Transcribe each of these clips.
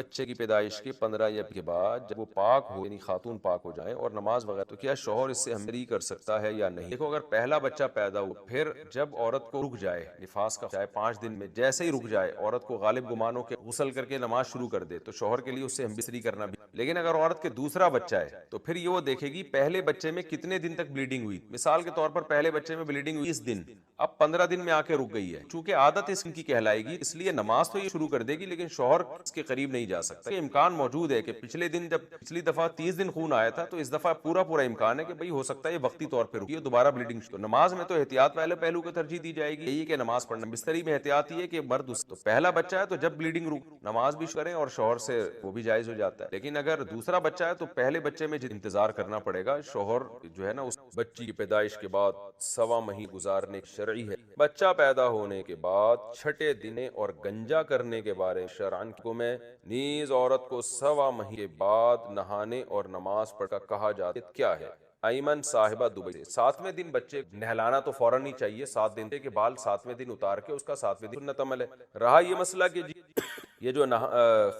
بچے کی پیدائش کے 15 یا کے بعد جب وہ پاک ہو یعنی خاتون پاک ہو جائیں اور نماز وغیرہ، تو کیا شوہر اس سے ہمدردی کر سکتا ہے یا نہیں؟ دیکھو، اگر پہلا بچہ پیدا ہو پھر جب عورت کو رک جائے نفاس کا، چاہے 5 دن میں جیسے ہی رک جائے، عورت کو غالب گمان ہو کہ غسل کر کے نماز شروع کر دے، تو شوہر کے لیے اس سے ہمدردی کرنا بھی۔ لیکن اگر عورت کے دوسرا بچہ ہے تو پھر یہ وہ دیکھے گی پہلے بچے میں کتنے دن تک بلیڈنگ ہوئی۔ مثال کے طور پر پہلے بچے میں بلیڈنگ ہوئی 20 دن، اب 15 دن میں آ کے رک گئی ہے، چونکہ عادت اس کی کہلائے گی، اس لیے نماز تو یہ شروع کر دے گی لیکن شوہر اس کے قریب نہیں جا سکتا۔ امکان موجود ہے کہ پچھلے دن جب پچھلی دفعہ 30 دن خون آیا تھا تو اس دفعہ پورا امکان ہے کہ بھئی ہو سکتا ہے یہ وقتی طور پہ رکی، دوبارہ بلیڈنگ۔ تو نماز میں تو احتیاط پہلے پہلو کو ترجیح دی جائے گی، یہی کہ نماز پڑھنا۔ بستری میں احتیاط یہ کہ مرد تو پہلا بچہ ہے تو جب بلیڈنگ رک نماز بھی کریں اور شوہر سے وہ بھی جائز ہو جاتا ہے۔ لیکن اگر دوسرا بچہ ہے تو پہلے بچے میں انتظار کرنا پڑے گا۔ شوہر جو ہے نا اس بچی کی پیدائش کے بعد 1.25 مہینے گزارنے شرعی ہے۔ بچہ پیدا ہونے کے بعد چھٹے دنے اور گنجا کرنے کے بارے شرعن کو میں نیز عورت کو 1.25 مہینے کے بعد نہانے اور نماز پڑھ کر کہا جاتا ہے کیا ہے؟ ایمن صاحبہ دبئی سے 7ویں دن بچے نہلانا تو فوراً ہی چاہیے، 7 دن کے بال 7ویں دن اتار کے اس کا 7ویں دن سنت عمل ہے۔ رہا یہ مسئلہ کہ جی یہ جو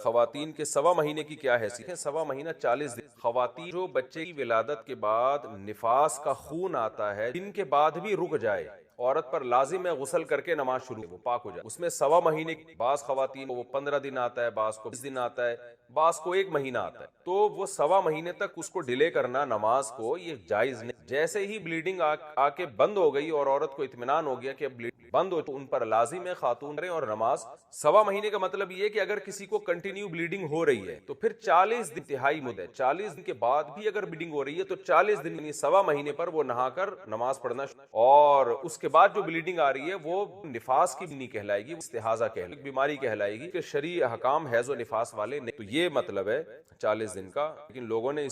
خواتین کے 1.25 مہینے کی کیا حیثیت ہے؟ 1.25 مہینہ 40 دن۔ خواتین جو بچے کی ولادت کے بعد نفاس کا خون آتا ہے جن کے بعد بھی رک جائے، عورت پر لازم ہے غسل کر کے نماز شروع وہ پاک ہو جائے۔ اس میں 1.25 مہینے بعض خواتین کو وہ 15 دن آتا ہے، بعض کو 20 دن آتا ہے، بعض کو 1 مہینہ آتا ہے، تو وہ 1.25 مہینے تک اس کو ڈیلے کرنا نماز کو یہ جائز نہیں۔ جیسے ہی بلیڈنگ آ کے بند ہو گئی اور عورت کو اطمینان ہو گیا کہ اب بلیڈنگ بند ہو تو ان پر لازم ہے خاتون رہیں اور نماز۔ 1.25 مہینے کا مطلب یہ کہ اگر کسی کو کنٹینیو بلیڈنگ ہو رہی ہے تو پھر 40 دن انتہائی مدت ہے، 40 دن کے بعد بھی اگر بلیڈنگ ہو رہی ہے تو 40 دن یعنی 1.25 مہینے پر وہ نہا کر نماز پڑھنا، اور اس کے بعد جو بلیڈنگ آ رہی ہے وہ نفاس کی بھی نہیں کہلائے گی، استحاضہ کہلائے گی، بیماری کہلائے گی کہ شرعی احکام حیض و نفاس والے نہیں۔ تو یہ مطلب ہے 40 دن کا، لیکن لوگوں نے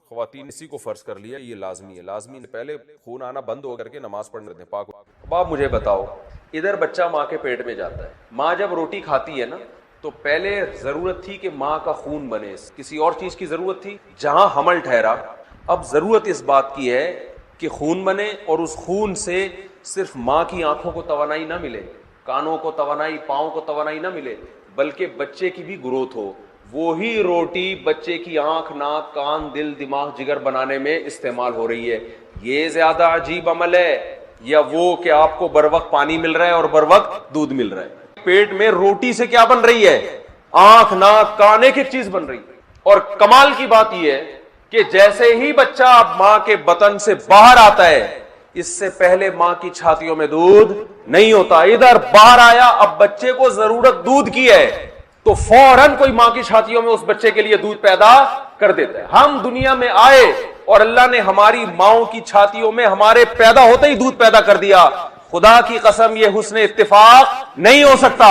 خواتین اسی کو فرض کر لیا یہ لازمی ہے۔ لازمی پہلے خون آنا بند ہو کر کے نماز پڑھنے دیں پاک۔ اب آپ مجھے بتاؤ، ادھر بچہ ماں کے پیٹ میں جاتا ہے، ماں جب روٹی کھاتی ہے نا تو پہلے ضرورت تھی کہ ماں کا خون بنے، کسی اور چیز کی ضرورت تھی؟ جہاں حمل ٹھہرا اب ضرورت اس بات کی ہے کہ خون بنے، اور اس خون سے صرف ماں کی آنکھوں کو توانائی نہ ملے، کانوں کو توانائی، پاؤں کو توانائی نہ ملے، بلکہ بچے کی بھی گروتھ ہو۔ وہی روٹی بچے کی آنکھ، ناک، کان، دل، دماغ، جگر بنانے میں استعمال ہو رہی ہے۔ یہ زیادہ عجیب عمل ہے یا وہ کہ آپ کو بر وقت پانی مل رہا ہے اور بر وقت دودھ مل رہا ہے؟ پیٹ میں روٹی سے کیا بن رہی ہے؟ آنکھ، ناک، کان، ایک ایک چیز بن رہی ہے۔ اور کمال کی بات یہ ہے کہ جیسے ہی بچہ ماں کے بطن سے باہر آتا ہے، اس سے پہلے ماں کی چھاتیوں میں دودھ نہیں ہوتا، ادھر باہر آیا، اب بچے کو ضرورت دودھ کی ہے تو فوراً کوئی ماں کی چھاتیوں میں اس بچے کے لیے دودھ پیدا کر دیتا ہے۔ ہم دنیا میں آئے اور اللہ نے ہماری ماؤں کی چھاتیوں میں ہمارے پیدا ہوتے ہی دودھ پیدا کر دیا۔ خدا کی قسم یہ حسن اتفاق نہیں ہو سکتا،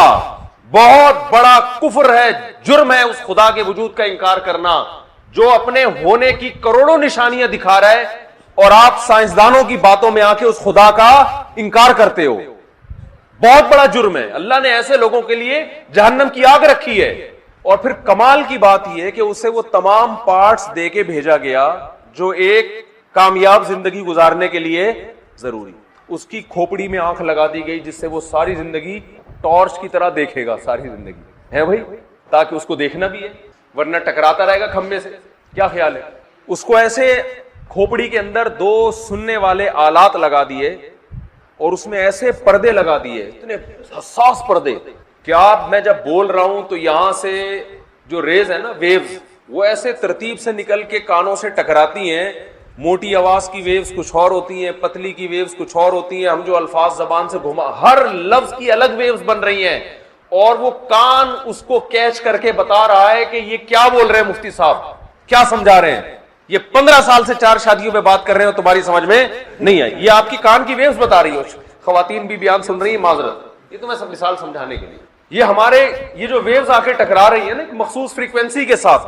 بہت بڑا کفر ہے، جرم ہے اس خدا کے وجود کا انکار کرنا جو اپنے ہونے کی کروڑوں نشانیاں دکھا رہا ہے، اور آپ سائنسدانوں کی باتوں میں آ کے اس خدا کا انکار کرتے ہو۔ بہت بڑا جرم ہے، اللہ نے ایسے لوگوں کے لیے جہنم کی آگ رکھی ہے۔ اور پھر کمال کی بات یہ ہے کہ اسے وہ تمام پارٹس دے کے بھیجا گیا جو ایک کامیاب زندگی گزارنے کے لیے ضروری۔ اس کی کھوپڑی میں آنکھ لگا دی گئی جس سے وہ ساری زندگی ٹارچ کی طرح دیکھے گا، ساری زندگی ہے بھائی، تاکہ اس کو دیکھنا بھی ہے، ورنہ ٹکراتا رہے گا کھمبے سے۔ کیا خیال ہے؟ اس کو ایسے کھوپڑی کے اندر 2 سننے والے آلات لگا دیے اور اس میں ایسے پردے لگا دیے، اتنے حساس پردے کہ آپ میں جب بول رہا ہوں تو یہاں سے جو ریز ہے نا، ویوز، وہ ایسے ترتیب سے نکل کے کانوں سے ٹکراتی ہیں۔ موٹی آواز کی ویوز کچھ اور ہوتی ہیں، پتلی کی ویوز کچھ اور ہوتی ہیں، ہم جو الفاظ زبان سے گھما، ہر لفظ کی الگ ویوز بن رہی ہیں، اور وہ کان اس کو کیچ کر کے بتا رہا ہے کہ یہ کیا بول رہے ہیں مفتی صاحب، کیا سمجھا رہے ہیں۔ یہ 15 سال سے 4 شادیوں پہ بات کر رہے ہیں اور تمہاری سمجھ میں نہیں آئی، یہ آپ کی کان کی ویوز بتا رہی ہو۔ خواتین بھی بیان سن رہی ہیں، معذرت، یہ تو میں سب مثال سمجھانے کے لیے، یہ ہمارے یہ جو ویوز آ کے ٹکرا رہی ہیں نا ایک مخصوص فریکوینسی کے ساتھ،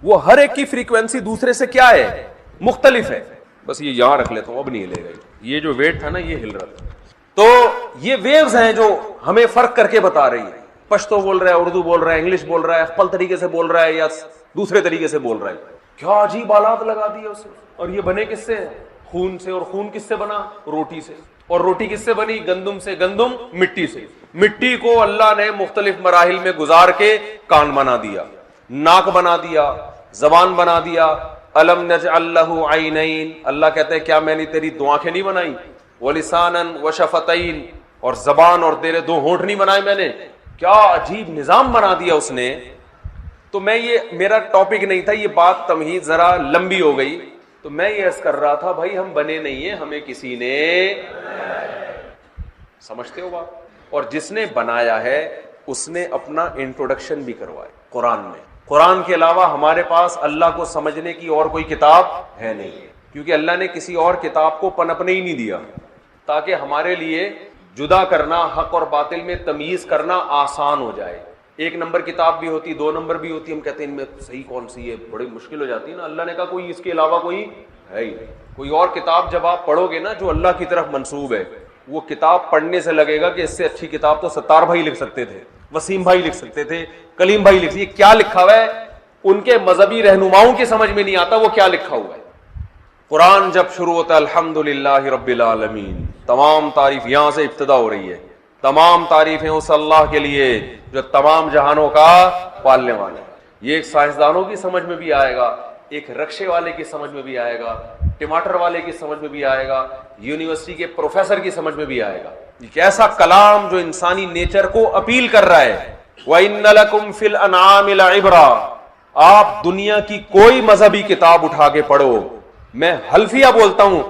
وہ ہر ایک کی فریکوینسی دوسرے سے کیا ہے؟ مختلف ہے۔ بس یہ یہاں رکھ لیتا ہوں، اب نہیں ہلے گا، یہ جو ویٹ تھا نا یہ ہل رہا تھا۔ تو یہ ویوز ہیں جو ہمیں فرق کر کے بتا رہی ہیں، پشتو بول رہا ہے، اردو بول رہا ہے، انگلش بول رہا ہے، خپل طریقے سے بول رہا ہے یا دوسرے طریقے سے بول رہا ہے۔ کیا عجیب آلات لگا دیے اسے، اور یہ بنے کس سے؟ خون سے، اور خون کس سے بنا؟ روٹی سے، اور روٹی کس سے بنی؟ گندم سے، گندم مٹی سے۔ مٹی کو اللہ نے مختلف مراحل میں گزار کے کان بنا دیا، ناک بنا دیا، زبان بنا دیا. الم نجعل له عینین، اللہ کہتے ہیں کیا میں نے تیری دو آنکھیں نہیں بنائی؟ ولسانا وشفتین، اور زبان اور تیرے دو ہونٹ نہیں بنائے میں نے؟ کیا عجیب نظام بنا دیا اس نے. تو میں یہ میرا ٹاپک نہیں تھا، یہ بات تمہید ذرا لمبی ہو گئی، تو میں یہ عرض کر رہا تھا بھائی ہم بنے نہیں ہیں، ہمیں کسی نے، سمجھتے ہو بات؟ اور جس نے بنایا ہے اس نے اپنا انٹروڈکشن بھی کروایا قرآن میں. قرآن کے علاوہ ہمارے پاس اللہ کو سمجھنے کی اور کوئی کتاب ہے نہیں، کیونکہ اللہ نے کسی اور کتاب کو پنپنے ہی نہیں دیا، تاکہ ہمارے لیے جدا کرنا، حق اور باطل میں تمیز کرنا آسان ہو جائے. ایک نمبر کتاب بھی ہوتی، دو نمبر بھی ہوتی، ہم کہتے ہیں ان میں صحیح کون سی ہے، بڑی مشکل ہو جاتی ہے نا. اللہ نے کہا کوئی اس کے علاوہ کوئی ہے ہی نہیں. کوئی اور کتاب جب آپ پڑھو گے نا جو اللہ کی طرف منسوب ہے، وہ کتاب پڑھنے سے لگے گا کہ اس سے اچھی کتاب تو ستار بھائی لکھ سکتے تھے، وسیم بھائی لکھ سکتے تھے، کلیم بھائی لکھ سکتے. یہ کیا لکھا ہوا ہے ان کے مذہبی رہنماؤں کی سمجھ میں نہیں آتا وہ کیا لکھا ہوا ہے. قرآن جب شروع ہوتا ہے الحمدللہ رب العالمین، تمام تعریف یہاں سے ابتدا ہو رہی ہے. تمام تعریفیں اس اللہ کے لیے جو تمام جہانوں کا پالنے والا ہے. یہ ایک سائنسدانوں کی سمجھ میں بھی آئے گا، ایک رکشے والے کی سمجھ میں بھی آئے گا، ٹماٹر والے کی سمجھ میں بھی آئے گا، یونیورسٹی کے پروفیسر کی سمجھ میں بھی آئے گا. ایک ایسا کلام جو انسانی نیچر کو اپیل کر رہا ہے. وَإِنَّ لَكُمْ فِي الْأَنْعَامِ لَعِبْرَةً، آپ دنیا کی کوئی مذہبی کتاب اٹھا کے پڑھو، میں حلفیہ بولتا ہوں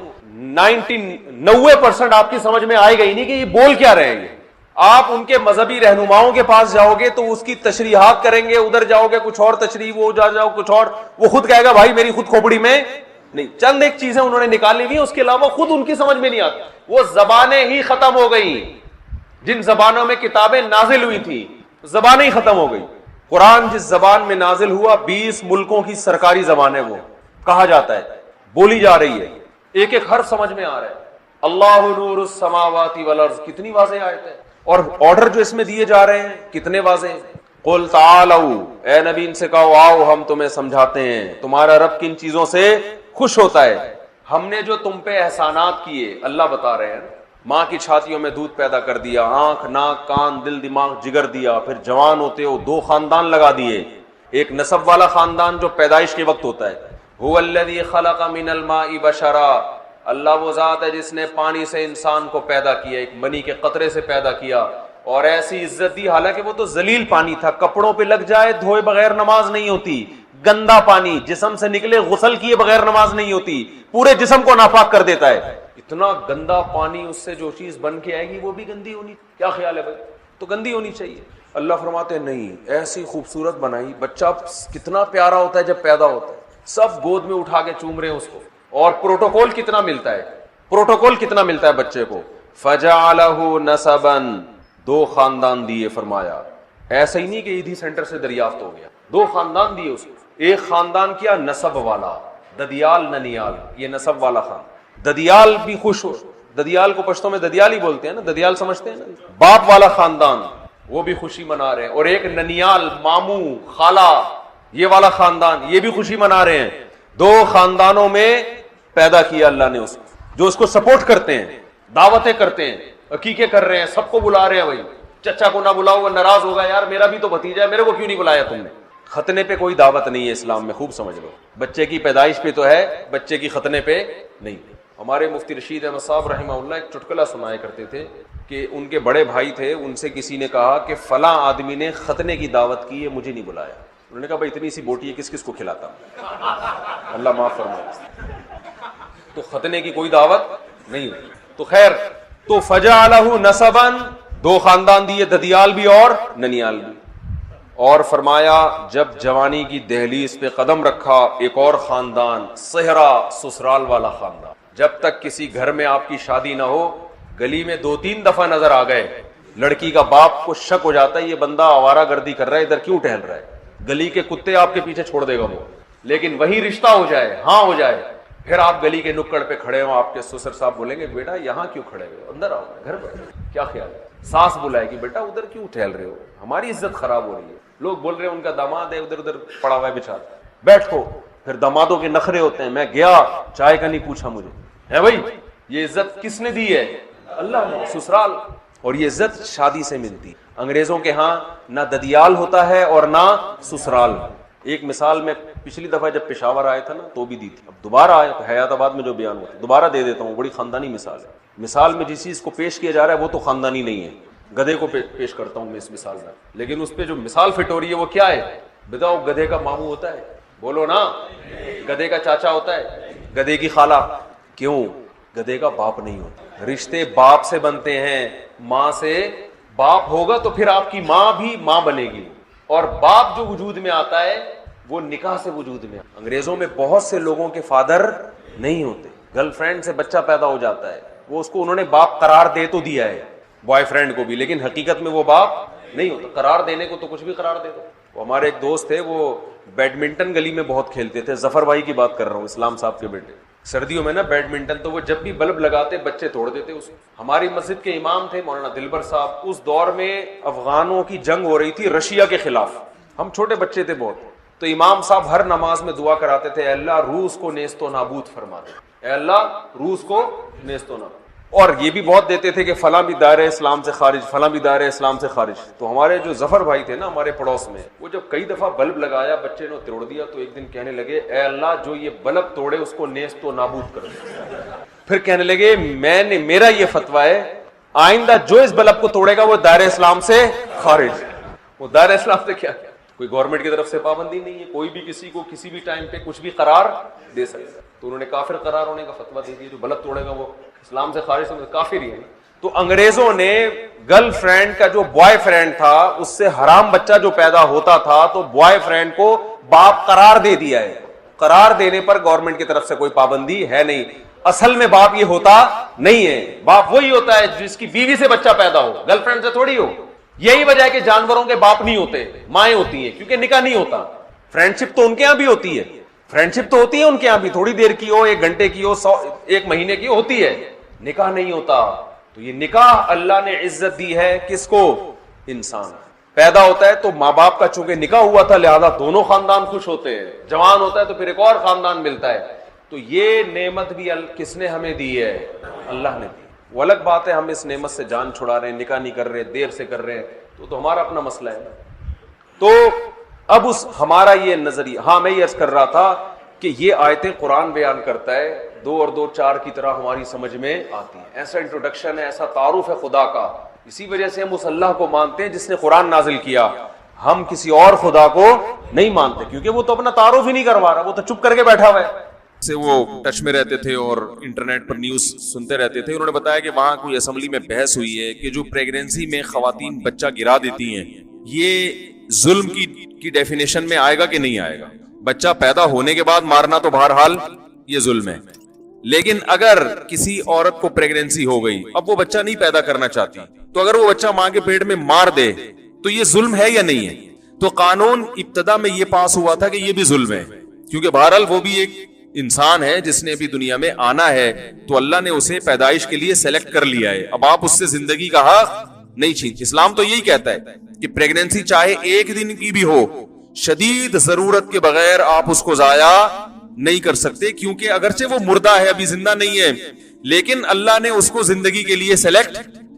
90% آپ کی سمجھ میں آئے گا ہی نہیں کہ یہ بول کیا رہے ہیں. آپ ان کے مذہبی رہنماؤں کے پاس جاؤ گے تو اس کی تشریحات کریں گے، ادھر جاؤ گے کچھ اور تشریح، وہ جاؤ کچھ اور، وہ خود کہے گا بھائی میری خود کھوپڑی میں نہیں. چند ایک چیزیں انہوں نے نکالی ہوئی، اس کے علاوہ خود ان کی سمجھ میں نہیں آتی. وہ زبانیں ہی ختم ہو گئی، جن زبانوں میں کتابیں نازل ہوئی تھی زبانیں ہی ختم ہو گئی. قرآن جس زبان میں نازل ہوا 20 ملکوں کی سرکاری زبان ہے، وہ کہا جاتا ہے، بولی جا رہی ہے، ایک ایک حرف سمجھ میں آ رہا ہے. اللہ نور السماوات والارض، کتنی واضح آیت ہے. اور آرڈر جو اس میں دیے جا رہے ہیں کتنے واضح ہیں. قل تعالوا، اے نبی ان سے کہو آؤ ہم تمہیں سمجھاتے ہیں تمہارا رب کن چیزوں سے خوش ہوتا ہے. ہم نے جو تم پہ احسانات کیے، اللہ بتا رہے ہیں، ماں کی چھاتیوں میں دودھ پیدا کر دیا، آنکھ ناک کان دل دماغ جگر دیا، پھر جوان ہوتے ہو 2 خاندان لگا دیے. ایک نسب والا خاندان جو پیدائش کے وقت ہوتا ہے، هو الذی خلق من الماء بشرا، اللہ وہ ذات ہے جس نے پانی سے انسان کو پیدا کیا، ایک منی کے قطرے سے پیدا کیا، اور ایسی عزت دی، حالانکہ وہ تو ذلیل پانی تھا، کپڑوں پہ لگ جائے دھوئے بغیر نماز نہیں ہوتی. گندا پانی، جسم سے نکلے غسل کیے بغیر نماز نہیں ہوتی، پورے جسم کو ناپاک کر دیتا ہے. اتنا گندا پانی، اس سے جو چیز بن کے آئے گی وہ بھی گندی ہونی. کیا خیال ہے بھائی؟ تو گندی ہونی چاہیے. اللہ فرماتے ہیں نہیں، ایسی خوبصورت بنائی. بچہ کتنا پیارا ہوتا ہے جب پیدا ہوتا ہے، سب گود میں اٹھا کے چوم رہے ہیں اس کو. اور پروٹوکول کتنا ملتا ہے، پروٹوکول کتنا ملتا ہے بچے کو. فَجَعَلَهُ نَسَبًا، 2 خاندان دیے. فرمایا ایسا ہی نہیں کہ ایدھی سینٹر سے دریافت ہو گیا، 2 خاندان دیے اس کو. ایک خاندان کیا نسب والا، ددیال ننیال، یہ نسب والا خاندان. ددیال بھی خوش ہو، ددیال کو پشتوں میں ددیال ہی بولتے ہیں نا، ددیال سمجھتے ہیں نا، باپ والا خاندان، وہ بھی خوشی منا رہے ہیں. اور ایک ننیال، ماموں خالہ، یہ والا خاندان، یہ بھی خوشی منا رہے ہیں. 2 خاندانوں میں پیدا کیا اللہ نے اس کو، جو اس کو سپورٹ کرتے ہیں، دعوتیں کرتے ہیں، عقیقے کر رہے ہیں، سب کو بلا رہے ہیں. بھائی چچا کو نہ بلاؤ، وہ ناراض ہوگا، یار میرا بھی تو بھتیجا ہے، میرے کو کیوں نہیں بلایا تم نے. ختنے پہ کوئی دعوت نہیں ہے اسلام میں، خوب سمجھ لو. بچے کی پیدائش پہ تو ہے، بچے کی ختنے پہ نہیں. ہمارے مفتی رشید احمد صاحب رحمہ اللہ ایک چٹکلا سنایا کرتے تھے کہ ان کے بڑے بھائی تھے، ان سے کسی نے کہا کہ فلاں آدمی نے ختنے کی دعوت کی ہے، مجھے نہیں بلایا. انہوں نے کہا بھائی اتنی سی بوٹی ہے، کس کس کو کھلاتا ہوں، اللہ معاف فرمائے. تو ختنے کی کوئی دعوت نہیں ہوتی. تو خیر، تو فجعلہ نسبا، 2 خاندان دیے، ددیال بھی اور ننیال بھی. اور فرمایا جب جوانی کی دہلیز پہ قدم رکھا، ایک اور خاندان، صہرا، سسرال والا خاندان. جب تک کسی گھر میں آپ کی شادی نہ ہو، گلی میں 2-3 دفعہ نظر آ گئے، لڑکی کا باپ کو شک ہو جاتا ہے یہ بندہ آوارہ گردی کر رہا ہے، ادھر کیوں ٹہل رہا ہے. گلی کے کتے آپ کے پیچھے چھوڑ دے گا وہ. لیکن وہی رشتہ ہو جائے، ہاں ہو جائے، پھر آپ گلی کے نکڑ پہ کھڑے ہو، آپ کے سسر صاحب بولیں گے بیٹا یہاں کیوں کھڑے ہو، اندر آؤ گھر پر. کیا خیال ہے؟ ساس بلائے گی بیٹا ادھر کیوں ٹہل رہے ہو، ہماری عزت خراب ہو رہی ہے. لوگ بول رہے ہیں ان کا داماد ہے ادھر ادھر پڑا ہوا ہے بچارا، بیٹھو. پھر دامادوں کے نخرے ہوتے ہیں، میں گیا چائے کا نہیں پوچھا مجھے. ہے بھائی یہ عزت کس نے دی ہے؟ اللہ نے. سسرال اور یہ عزت شادی سے ملتی. انگریزوں کے ہاں نہ ددیال ہوتا ہے اور نہ سسرال. ایک مثال میں پچھلی دفعہ جب پشاور آیا تھا نا تو بھی دی تھی, اب دوبارہ آیا تو حیات آباد میں جو بیان ہوا تھا دوبارہ دے دیتا ہوں. بڑی خاندانی مثال ہے. مثال میں جس چیز کو پیش کیا جا رہا ہے وہ تو خاندانی نہیں ہے, گدھے کو پیش کرتا ہوں میں اس مثال میں, لیکن اس پہ جو مثال فٹ ہو رہی ہے وہ کیا ہے؟ بتاؤ, گدھے کا ماموں ہوتا ہے؟ بولو نا. گدھے کا چاچا ہوتا ہے؟ گدھے کی خالہ؟ کیوں؟ گدھے کا باپ نہیں ہوتا. رشتے باپ سے بنتے ہیں, ماں سے. باپ ہوگا تو پھر آپ کی ماں بھی ماں بنے گی, اور باپ جو وجود میں آتا ہے وہ نکاح سے وجود میں. انگریزوں میں بہت سے لوگوں کے فادر نہیں ہوتے, گرل فرینڈ سے بچہ پیدا ہو جاتا ہے, وہ اس کو انہوں نے باپ قرار دے تو دیا ہے, بوائے فرینڈ کو بھی, لیکن حقیقت میں وہ باپ نہیں ہوتا. قرار دینے کو تو کچھ بھی قرار دے دو. وہ ہمارے ایک دوست تھے, وہ بیڈمنٹن گلی میں بہت کھیلتے تھے. ظفر بھائی کی بات کر رہا ہوں, اسلام صاحب کے بیٹے. سردیوں میں نا بیڈمنٹن, تو وہ جب بھی بلب لگاتے بچے توڑ دیتے اس. ہماری مسجد کے امام تھے مولانا دلبر صاحب. اس دور میں افغانوں کی جنگ ہو رہی تھی رشیا کے خلاف. ہم چھوٹے بچے تھے بہت, تو امام صاحب ہر نماز میں دعا کراتے تھے, اے اللہ روس کو نیست و نابود فرما دے, اے اللہ روس کو نیست و نابود. اور یہ بھی بہت دیتے تھے کہ فلاں بھی دائرہ اسلام سے خارج, فلاں بھی دائرہ اسلام سے خارج. تو ہمارے جو ظفر بھائی تھے نا ہمارے پڑوس میں, وہ جب کئی دفعہ بلب لگایا بچے نے توڑ دیا, تو ایک دن کہنے لگے اے اللہ جو یہ بلب توڑے اس کو نیست و نابود کر دے. پھر کہنے لگے میرا یہ فتویٰ ہے, آئندہ جو اس بلب کو توڑے گا وہ دائرہ اسلام سے خارج. وہ دائرہ اسلام سے کیا؟ کوئی گورنمنٹ کی طرف سے پابندی نہیں ہے, کوئی بھی کسی کو کسی بھی ٹائم پہ کچھ بھی قرار دے سکتا ہے. تو انہوں نے کافر قرار ہونے کا فتویٰ دے دیا, جو بلب توڑے گا وہ اسلام سے خارج, کافر ہی ہے. تو انگریزوں نے گرل فرینڈ کا جو بوائے فرینڈ تھا اس سے حرام بچہ جو پیدا ہوتا تھا تو بوائے فرینڈ کو باپ قرار دے دیا ہے. قرار دینے پر گورنمنٹ کی طرف سے کوئی پابندی ہے نہیں. اصل میں باپ یہ ہوتا نہیں ہے, باپ وہی ہوتا ہے جس کی بیوی سے بچہ پیدا ہو, گرل فرینڈ سے تھوڑی ہو. یہی وجہ ہے کہ جانوروں کے باپ نہیں ہوتے, مائیں ہوتی ہیں, کیونکہ نکاح نہیں ہوتا. فرینڈشپ تو ان کے یہاں بھی ہوتی ہے, فرینڈشپ تو ہوتی ہے ان کے یہاں بھی, تھوڑی دیر کی ہو, 1 گھنٹے کی ہو, 1 مہینے کی ہوتی ہے, نکاح نہیں ہوتا. تو یہ نکاح اللہ نے عزت دی ہے کس کو؟ انسان پیدا ہوتا ہے تو ماں باپ کا چونکہ نکاح ہوا تھا لہذا دونوں خاندان خوش ہوتے ہیں. جوان ہوتا ہے تو پھر ایک اور خاندان ملتا ہے. تو یہ نعمت بھی کس نے ہمیں دی ہے؟ اللہ نے دی. وہ الگ بات ہے ہم اس نعمت سے جان چھڑا رہے ہیں, نکاح نہیں کر رہے, دیر سے کر رہے ہیں, تو ہمارا اپنا مسئلہ ہے. تو اب ہمارا یہ نظریہ, ہاں میں یہ عرض کر رہا تھا کہ یہ آیتیں قرآن بیان کرتا ہے, 2 اور 2 4 کی طرح ہماری سمجھ میں آتی ہیں. ایسا انٹروڈکشن ہے, ایسا تعارف ہے خدا کا. اسی وجہ سے ہم اس اللہ کو مانتے ہیں جس نے قرآن نازل کیا, ہم کسی اور خدا کو نہیں مانتے, کیونکہ وہ تو اپنا تعارف ہی نہیں کروا رہا, وہ تو چپ کر کے بیٹھا ہوا ہے. سے وہ ٹچ میں رہتے تھے اور انٹرنیٹ پر نیوز سنتے رہتے تھے. انہوں نے بتایا کہ وہاں کوئی اسمبلی میں بحث ہوئی ہے کہ جو پریگنینسی میں خواتین بچہ گرا دیتی ہیں یہ ظلم کی ڈیفینیشن میں آئے گا کہ نہیں آئے گا. بچہ پیدا ہونے کے بعد مارنا تو بہرحال یہ ظلم ہے, لیکن اگر کسی عورت کو پریگنینسی ہو گئی, اب وہ بچہ نہیں پیدا کرنا چاہتی, تو اگر وہ بچہ ماں کے پیٹ میں مار دے تو یہ ظلم ہے یا نہیں ہے؟ تو قانون ابتدا میں یہ پاس ہوا تھا کہ یہ بھی ظلم ہے, کیونکہ بہرحال وہ بھی ایک انسان ہے جس نے ابھی دنیا میں آنا ہے, تو اللہ نے اسے پیدائش کے لیے سلیکٹ کر لیا ہے. اب آپ اس سے زندگی کا حق نہیں چھین. اسلام تو یہی کہتا ہے کہ پریگنینسی چاہے 1 دن کی بھی ہو, شدید ضرورت کے بغیر آپ اس کو ضائع نہیں کر سکتے, کیونکہ اگرچہ وہ مردہ ہے, ابھی زندہ نہیں ہے, لیکن اللہ نے اس کو زندگی کے لیے سلیکٹ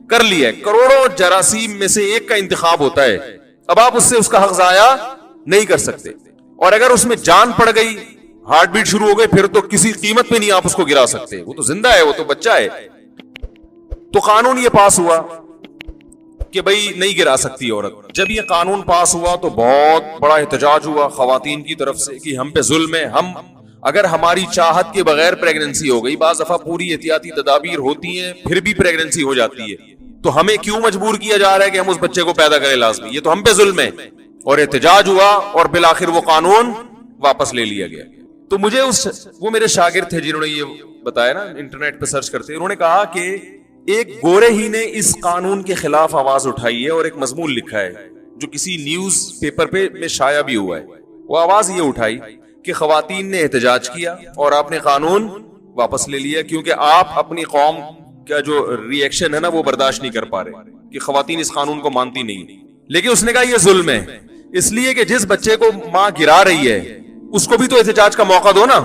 کر لیا ہے. کروڑوں جراثیم میں سے ایک کا انتخاب ہوتا ہے, اب آپ اس سے اس کا حق ضائع نہیں کر سکتے. اور اگر اس میں جان پڑ گئی, ہارٹ بیٹ شروع ہو گئے, پھر تو کسی قیمت پہ نہیں آپ اس کو گرا سکتے, وہ تو زندہ ہے, وہ تو بچہ ہے. تو قانون یہ پاس ہوا کہ بھئی نہیں گرا سکتی عورت. جب یہ قانون پاس ہوا تو بہت بڑا احتجاج ہوا خواتین کی طرف سے کہ ہم پہ ظلم ہے, ہم اگر ہماری چاہت کے بغیر پریگنینسی ہو گئی, بعض دفعہ پوری احتیاطی تدابیر ہوتی ہیں پھر بھی پریگنینسی ہو جاتی ہے, تو ہمیں کیوں مجبور کیا جا رہا ہے کہ ہم اس بچے کو پیدا کریں لازمی, یہ تو ہم پہ ظلم ہے. اور احتجاج ہوا اور بالآخر وہ قانون واپس لے لیا گیا. تو مجھے وہ میرے شاگرد تھے جنہوں نے یہ بتایا نا, انٹرنیٹ پہ سرچ کرتے, انہوں نے کہا کہ ایک گورے ہی نے اس قانون کے خلاف آواز اٹھائی ہے اور ایک مضمون لکھا ہے جو کسی نیوز پیپر پہ میں شائع بھی ہوا ہے. وہ آواز یہ اٹھائی کہ خواتین نے احتجاج کیا اور آپ نے قانون واپس لے لیا, کیونکہ آپ اپنی قوم کا جو ری ایکشن ہے نا وہ برداشت نہیں کر پا رہے کہ خواتین اس قانون کو مانتی نہیں. لیکن اس نے کہا یہ ظلم ہے, اس لیے کہ جس بچے کو ماں گرا رہی ہے اس کو بھی تو احتجاج کا موقع دو نا,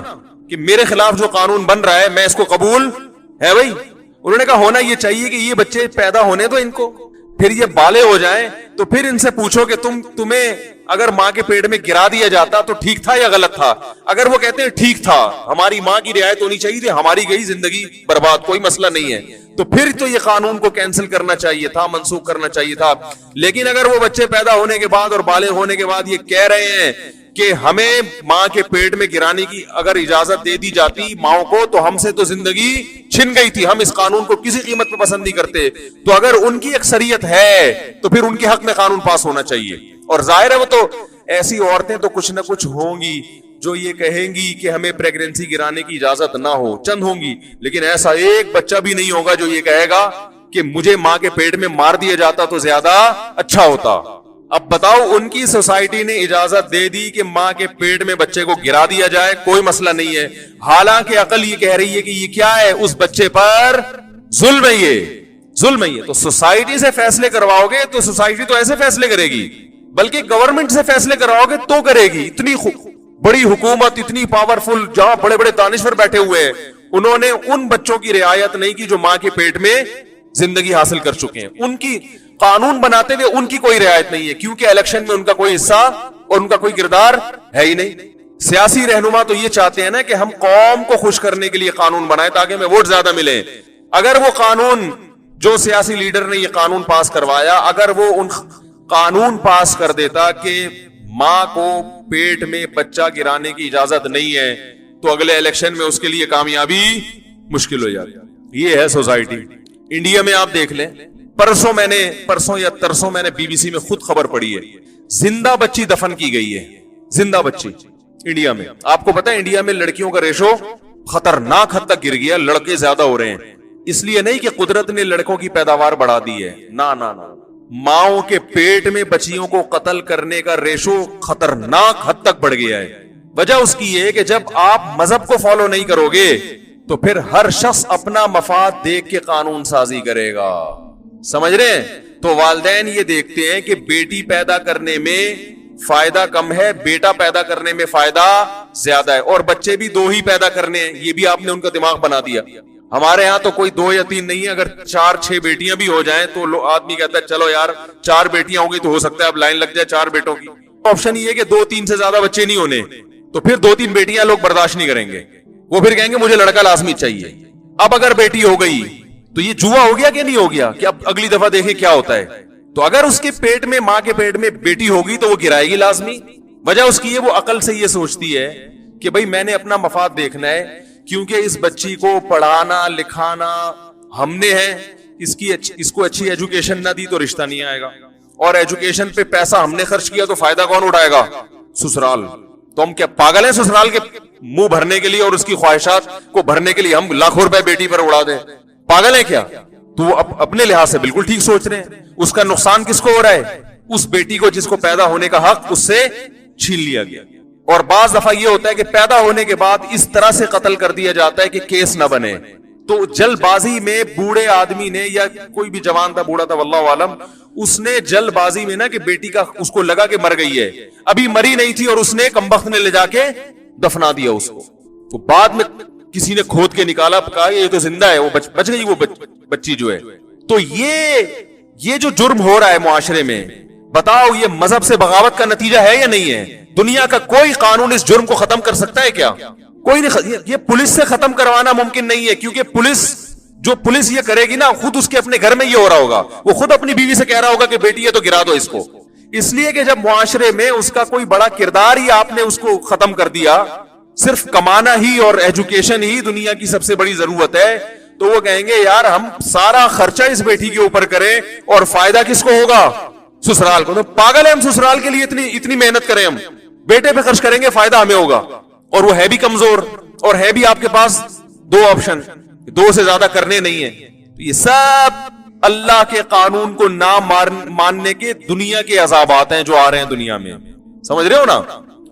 کہ میرے خلاف جو قانون بن رہا ہے میں اس کو قبول ہے بھائی. انہوں نے کہا ہونا یہ چاہیے کہ یہ بچے پیدا ہونے تو ان کو، پھر یہ بالے ہو جائیں تو پھر ان سے پوچھو کہ تمہیں اگر ماں کے پیٹ میں گرا دیا جاتا تو ٹھیک تھا یا غلط تھا؟ اگر وہ کہتے ہیں ٹھیک تھا، ہماری ماں کی رعایت ہونی چاہیے تھی، ہماری گئی زندگی برباد، کوئی مسئلہ نہیں ہے، تو پھر تو یہ قانون کو کینسل کرنا چاہیے تھا، منسوخ کرنا چاہیے تھا۔ لیکن اگر وہ بچے پیدا ہونے کے بعد اور بالغ ہونے کے بعد یہ کہہ رہے ہیں کہ ہمیں ماں کے پیٹ میں گرانے کی اگر اجازت دے دی جاتی ماؤں کو تو ہم سے تو زندگی چھن گئی تھی، ہم اس قانون کو کسی قیمت پہ پسند نہیں کرتے، تو اگر ان کی اکثریت ہے تو پھر ان کے حق میں قانون پاس ہونا چاہیے۔ اور ظاہر ہے وہ تو ایسی عورتیں تو کچھ نہ کچھ ہوں گی جو یہ کہیں گی کہ ہمیں پریگننسی گرانے کی اجازت نہ ہو، چند ہوں گی، لیکن ایسا ایک بچہ بھی نہیں ہوگا جو یہ کہے گا کہ مجھے ماں کے پیٹ میں مار دیا جاتا تو زیادہ اچھا ہوتا۔ اب بتاؤ، ان کی سوسائٹی نے اجازت دے دی کہ ماں کے پیٹ میں بچے کو گرا دیا جائے، کوئی مسئلہ نہیں ہے، حالانکہ عقل یہ کہہ رہی ہے کہ یہ کیا ہے، اس بچے پر ظلم ہے، یہ ظلم ہے۔ یہ تو سوسائٹی سے فیصلے کرواؤ گے تو سوسائٹی تو ایسے فیصلے کرے گی، بلکہ گورنمنٹ سے فیصلے کرواؤ گے تو کرے گی۔ اتنی بڑی حکومت، اتنی پاورفل، جہاں بڑے بڑے دانشور بیٹھے ہوئے ہیں، انہوں نے ان بچوں کی رعایت نہیں کی جو ماں کے پیٹ میں زندگی حاصل کر چکے ہیں، ان کی قانون بناتے ہوئے ان کی کوئی رعایت نہیں ہے، کیونکہ الیکشن میں ان کا کوئی حصہ اور ان کا کوئی کردار ہے ہی نہیں۔ سیاسی رہنما تو یہ چاہتے ہیں نا کہ ہم قوم کو خوش کرنے کے لیے قانون بنائیں تاکہ ہمیں ووٹ زیادہ ملے۔ اگر وہ قانون، جو سیاسی لیڈر نے یہ قانون پاس کروایا، اگر وہ ان قانون پاس کر دیتا کہ ماں کو پیٹ میں بچہ گرانے کی اجازت نہیں ہے تو اگلے الیکشن میں اس کے لیے کامیابی مشکل ہو جاتی۔ یہ ہے سوسائٹی۔ انڈیا میں آپ دیکھ لیں، پرسوں یا ترسوں میں نے بی بی سی میں خود خبر پڑھی ہے، زندہ بچی دفن کی گئی ہے، زندہ بچی انڈیا میں۔ آپ کو پتا ہے انڈیا میں لڑکیوں کا ریشو خطرناک حد تک گر گیا، لڑکے زیادہ ہو رہے ہیں، اس لیے نہیں کہ قدرت نے لڑکوں کی پیداوار بڑھا دی ہے، نہ نہ نہ، ماؤں کے پیٹ میں بچیوں کو قتل کرنے کا ریشو خطرناک حد تک بڑھ گیا ہے۔ وجہ اس کی یہ کہ جب آپ مذہب کو فالو نہیں کرو گے تو پھر ہر شخص اپنا مفاد دیکھ کے قانون سازی کرے گا، سمجھ رہے ہیں؟ تو والدین یہ دیکھتے ہیں کہ بیٹی پیدا کرنے میں فائدہ کم ہے، بیٹا پیدا کرنے میں فائدہ زیادہ ہے، اور بچے بھی دو ہی پیدا کرنے ہیں، یہ بھی آپ نے ان کا دماغ بنا دیا۔ ہمارے ہاں تو کوئی 2 یا 3 نہیں ہے، اگر 4-6 بیٹیاں بھی ہو جائیں تو آدمی کہتا ہے چلو یار 4 بیٹیاں ہوں گی تو ہو سکتا ہے اب لائن لگ جائے 4 بیٹوں کی۔ آپشن یہ ہے کہ 2-3 سے زیادہ بچے نہیں ہونے، تو پھر 2-3 بیٹیاں لوگ برداشت نہیں کریں گے، وہ پھر کہیں گے مجھے لڑکا لازمی چاہیے۔ اب اگر بیٹی ہو گئی تو یہ جوا ہو گیا کہ نہیں ہو گیا، کہ اب اگلی دفعہ دیکھیں کیا ہوتا ہے۔ تو اگر اس کے پیٹ میں، ماں کے پیٹ میں بیٹی ہوگی تو وہ گرائے گی لازمی۔ وجہ اس کی ہے وہ عقل سے یہ سوچتی ہے کہ بھائی میں نے اپنا مفاد دیکھنا ہے، کیونکہ اس بچی کو پڑھانا لکھانا ہم نے ہے، اس کو اچھی ایجوکیشن نہ دی تو رشتہ نہیں آئے گا، اور ایجوکیشن پہ پیسہ ہم نے خرچ کیا تو فائدہ کون اٹھائے گا؟ سسرال۔ تو ہم کیا پاگل ہیں سسرال کے منہ بھرنے کے لیے اور اس کی خواہشات کو بھرنے کے لیے ہم لاکھوں روپے بیٹی پر اڑا دیں؟ پاگل ہیں کیا؟ تو وہ اپنے لحاظ سے بالکل ٹھیک سوچ رہے ہیں۔ اس کا نقصان کس کو ہو رہا ہے؟ اس بیٹی کو جس کو پیدا ہونے کا حق اس سے چھین لیا گیا۔ اور بعض دفعہ یہ ہوتا ہے کہ پیدا ہونے کے بعد اس طرح سے قتل کر دیا جاتا ہے کہ کیس نہ بنے، تو جلد بازی میں بوڑھے آدمی نے، یا کوئی بھی جوان تھا بوڑھا تھا واللہ عالم، اس نے جلد بازی میں نا کہ بیٹی کا اس کو لگا کہ مر گئی ہے، ابھی مری نہیں تھی، اور اس نے کمبخت نے لے جا کے دفنا دیا اس کو۔ تو بعد میں کسی نے کھود کے نکالا، کہا یہ تو زندہ ہے، وہ بچ گئی وہ بچی جو ہے۔ تو یہ جو جرم ہو رہا ہے معاشرے میں، بتاؤ یہ مذہب سے بغاوت کا نتیجہ ہے یا نہیں ہے؟ دنیا کا کوئی قانون اس جرم کو ختم کر سکتا ہے کیا؟ کوئی نہیں۔ یہ پولیس سے ختم کروانا ممکن نہیں ہے، کیونکہ پولیس یہ کرے گی نا، خود اس کے اپنے گھر میں یہ ہو رہا ہوگا، وہ خود اپنی بیوی سے کہہ رہا ہوگا کہ بیٹی ہے تو گرا دو اس کو۔ اس لیے کہ جب معاشرے میں اس کا کوئی بڑا کردار ہی آپ نے اس کو ختم کر دیا، صرف کمانا ہی اور ایجوکیشن ہی دنیا کی سب سے بڑی ضرورت ہے، تو وہ کہیں گے یار ہم سارا خرچہ اس بیٹی کے اوپر کریں اور فائدہ کس کو ہوگا؟ سسرال کو۔ تو پاگل ہے ہم سسرال کے لیے اتنی محنت کریں، ہم بیٹے پہ خرچ کریں گے فائدہ ہمیں ہوگا، اور وہ ہے بھی کمزور، اور ہے بھی آپ کے پاس 2 آپشن، 2 سے زیادہ کرنے نہیں ہیں۔ یہ سب اللہ کے قانون کو نہ ماننے کے دنیا کے عذابات ہیں جو آ رہے ہیں دنیا میں، سمجھ رہے ہو نا؟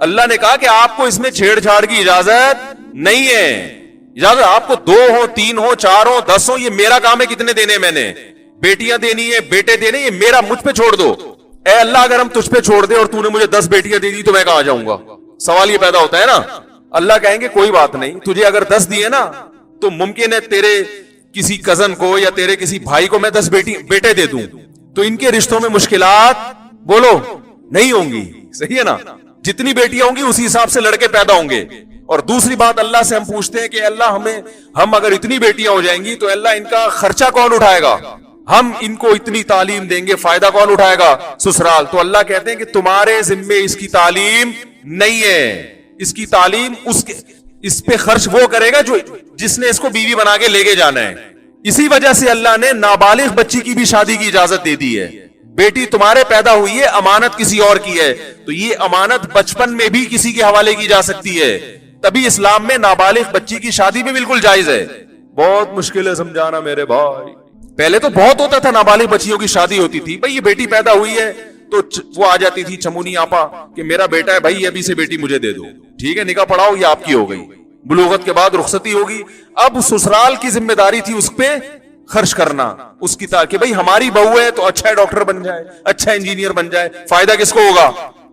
اللہ نے کہا کہ آپ کو اس میں چھیڑ چھاڑ کی اجازت نہیں ہے، اجازت آپ کو 2 ہو 3 ہو 4 ہو 10 ہو، یہ میرا کام ہے کتنے دینے میں نے، بیٹیاں دینی ہے بیٹے دینے، یہ میرا، مجھ پہ چھوڑ دو۔ اے اللہ اگر ہم تجھ پہ چھوڑ دے اور تو نے مجھے 10 بیٹیاں دے دی تو میں کہاں جاؤں گا؟ سوال یہ پیدا ہوتا ہے نا۔ اللہ کہیں گے کوئی بات نہیں، تجھے اگر 10 دیے نا تو ممکن ہے کسی کزن کو یا تیرے کسی بھائی کو میں 10 بیٹے دے دوں تو ان کے رشتوں میں مشکلات بولو نہیں ہوں گی, صحیح ہے نا؟ جتنی بیٹیاں ہوں گی اسی حساب سے لڑکے پیدا ہوں گے. اور دوسری بات اللہ سے ہم پوچھتے ہیں کہ اللہ ہم اگر اتنی بیٹیاں ہو جائیں گی تو اللہ ان کا خرچہ کون اٹھائے گا؟ ہم ان کو اتنی تعلیم دیں گے, فائدہ کون اٹھائے گا؟ سسرال. تو اللہ کہتے ہیں کہ تمہارے ذمے اس کی تعلیم نہیں ہے, اس کی تعلیم اس پہ خرچ وہ کرے گا جس نے اس کو بیوی بنا کے لے کے جانا ہے. اسی وجہ سے اللہ نے نابالغ بچی کی بھی شادی کی اجازت دے دی ہے. بیٹی تمہارے پیدا ہوئی ہے, امانت کسی اور کی ہے, تو یہ امانت بچپن میں بھی کسی کے حوالے کی جا سکتی ہے. تبھی اسلام میں نابالغ بچی کی شادی بھی بالکل جائز ہے. بہت مشکل ہے سمجھانا میرے بھائی. پہلے تو بہت ہوتا تھا, نابالغ بچیوں کی شادی ہوتی تھی. بھائی یہ بیٹی پیدا ہوئی ہے تو وہ آ جاتی تھی چمونی آپا کہ میرا بیٹا ہے بھائی, ابھی سے بیٹی مجھے دے دو, ٹھیک ہے نکاح پڑھاؤ, یہ آپ کی ہو گئی. بلوغت کے بعد رخصتی ہوگی. اب سسرال کی ذمہ داری تھی اس پہ خرچ کرنا, اس کی کہ بھئی ہماری بہو ہے تو اچھا ڈاکٹر بن جائے, اچھا انجینئر بن جائے. فائدہ کس کو ہوگا؟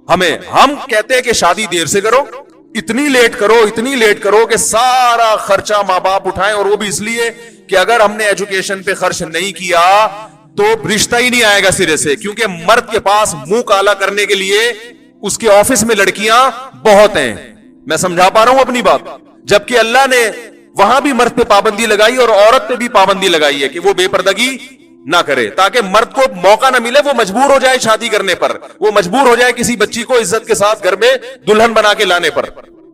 ہمیں. ہم کہتے ہیں کہ شادی دیر سے کرو, اتنی لیٹ کرو کہ سارا خرچہ ماں باپ اٹھائیں, اور وہ بھی اس لیے کہ اگر ہم نے ایجوکیشن پہ خرچ نہیں کیا تو رشتہ ہی نہیں آئے گا سرے سے. کیونکہ مرد کے پاس منہ کالا کرنے کے لیے اس کے آفس میں لڑکیاں بہت ہیں. میں سمجھا پا رہا ہوں اپنی بات؟ جبکہ اللہ نے وہاں بھی مرد پہ پابندی لگائی اور عورت پہ بھی پابندی لگائی ہے کہ وہ بے پردگی نہ کرے, تاکہ مرد کو موقع نہ ملے, وہ مجبور ہو جائے شادی کرنے پر, وہ مجبور ہو جائے کسی بچی کو عزت کے ساتھ گھر میں دلہن بنا کے لانے پر.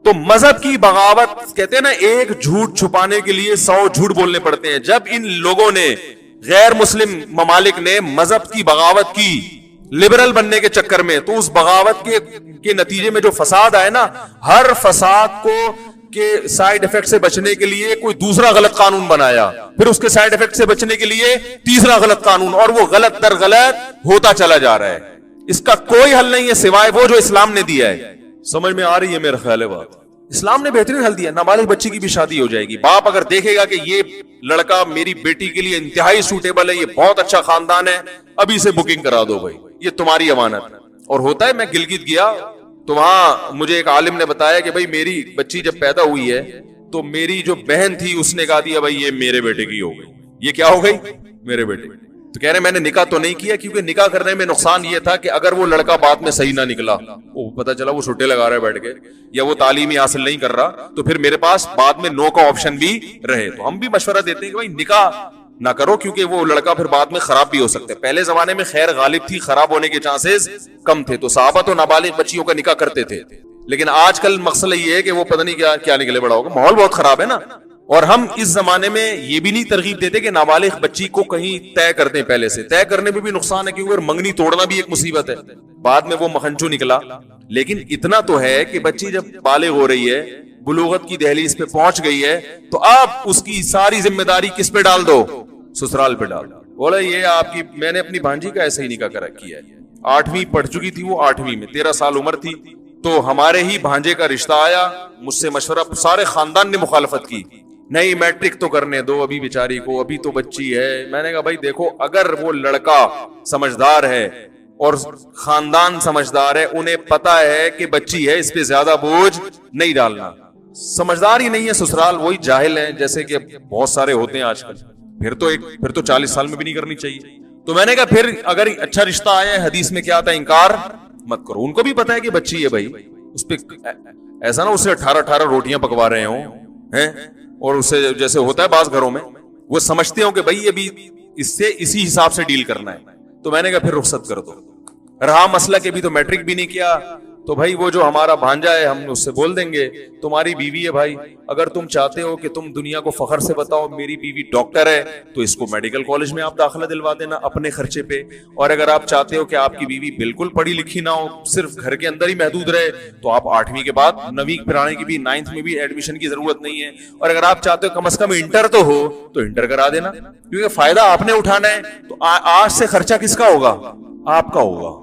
تو مذہب کی بغاوت, کہتے ہیں نا ایک جھوٹ چھپانے کے لیے 100 جھوٹ بولنے پڑتے ہیں. جب ان لوگوں نے, غیر مسلم ممالک نے مذہب کی بغاوت کی لبرل بننے کے چکر میں, تو اس بغاوت کے نتیجے میں جو فساد آئے نا, ہر فساد کو کے سائیڈ افیکٹ سے بچنے کے لیے کوئی دوسرا غلط قانون بنایا, پھر اس کے سائیڈ افیکٹ سے بچنے کے لیے تیسرا غلط قانون, اور وہ غلط در غلط ہوتا چلا جا رہا ہے. اس کا کوئی حل نہیں ہے سوائے وہ جو اسلام نے دیا ہے. سمجھ میں آ رہی ہے میرا خیال ہے بات؟ اسلام نے بہترین حل دیا, نابالغ بچی کی بھی شادی ہو جائے گی. باپ اگر دیکھے گا کہ یہ لڑکا میری بیٹی کے لیے انتہائی سوٹیبل ہے, یہ بہت اچھا خاندان ہے, ابھی سے بکنگ کرا دو بھائی, یہ تمہاری امانت. اور ہوتا ہے, میں گلگت گیا تو وہاں مجھے ایک عالم نے بتایا کہ بھائی میری بچی جب پیدا ہوئی ہے تو میری جو بہن تھی اس نے کہا دیا بھائی یہ میرے بیٹے کی ہو گئی. یہ کیا ہو گئی؟ میرے بیٹے. تو کہہ رہے میں نے نکاح تو نہیں کیا, کیونکہ نکاح کرنے میں نقصان یہ تھا کہ اگر وہ لڑکا بعد میں صحیح نہ نکلا, وہ پتا چلا وہ چھٹے لگا رہا ہے بیٹھ کے, یا وہ تعلیمی حاصل نہیں کر رہا, تو پھر میرے پاس بعد میں نو کا آپشن بھی رہے. تو ہم بھی مشورہ دیتے ہیں کہ بھائی نکاح نہ کرو, کیونکہ وہ لڑکا پھر بعد میں خراب بھی ہو سکتا ہے. پہلے زمانے میں خیر غالب تھی, خراب ہونے کے چانسز کم تھے, تو صحابہ تو نابالغ بچیوں کا نکاح کرتے تھے. لیکن آج کل مسئلہ یہ ہے کہ وہ پتہ نہیں کیا نکلے بڑا ہوگا, ماحول بہت خراب ہے نا. اور ہم اس زمانے میں یہ بھی نہیں ترغیب دیتے کہ نابالغ بچی کو کہیں طے کر دیں. پہلے سے طے کرنے میں بھی نقصان ہے, کیونکہ منگنی توڑنا بھی ایک مصیبت ہے, بعد میں وہ مکھنچو نکلا. لیکن اتنا تو ہے کہ بچی جب بالغ ہو رہی ہے, بلوغت کی دہلیز پہ پہنچ گئی ہے, تو آپ اس کی ساری ذمہ داری کس پہ ڈال دو؟ سسرال پہ ڈال دو. بولا یہ آپ کی, میں نے اپنی بھانجی کا ایسے ہی نکاح کیا ہے, 8ویں پڑھ چکی تھی وہ, 8ویں میں 13 سال عمر تھی, تو ہمارے ہی بھانجے کا رشتہ آیا, مجھ سے مشورہ, سارے خاندان نے مخالفت کی, نہیں میٹرک تو کرنے دو ابھی بیچاری کو, ابھی تو بچی ہے. میں نے کہا بھائی دیکھو, اگر وہ لڑکا سمجھدار ہے اور خاندان سمجھدار ہے, انہیں پتا ہے کہ بچی ہے, اس پہ زیادہ بوجھ نہیں ڈالنا. سمجھدار ہی نہیں ہے سسرال, وہی جاہل ہیں جیسے کہ بہت سارے ہوتے ہیں آج کل, پھر تو 40 سال میں بھی نہیں کرنی چاہیے. تو میں نے کہا پھر اگر اچھا رشتہ آیا ہے, حدیث میں کیا آتا ہے, انکار مت کرو. ان کو بھی پتا ہے کہ بچی ہے بھائی, اس پہ ایسا نہ اسے 18 روٹیاں پکوا رہے ہوں ہیں, اور اسے جیسے ہوتا ہے بعض گھروں میں, وہ سمجھتے ہوں کہ بھائی ابھی اس سے اسی حساب سے ڈیل کرنا ہے. تو میں نے کہا پھر رخصت کر دو. رہا مسئلہ کہ بھی تو میٹرک بھی نہیں کیا, تو بھائی وہ جو ہمارا بھانجا ہے ہم اس سے بول دیں گے تمہاری بیوی ہے بھائی, اگر تم چاہتے ہو کہ تم دنیا کو فخر سے بتاؤ میری بیوی ڈاکٹر ہے, تو اس کو میڈیکل کالج میں آپ داخلہ دلوا دینا اپنے خرچے پہ. اور اگر آپ چاہتے ہو کہ آپ کی بیوی بالکل پڑھی لکھی نہ ہو, صرف گھر کے اندر ہی محدود رہے, تو آپ 8ویں کے بعد 9ویں پڑھانے کی بھی 9th میں بھی ایڈمیشن کی ضرورت نہیں ہے. اور اگر آپ چاہتے ہو کم از کم انٹر تو ہو, تو انٹر کرا دینا, کیونکہ فائدہ آپ نے اٹھانا ہے. تو آج سے خرچہ کس کا ہوگا؟ آپ کا ہوگا.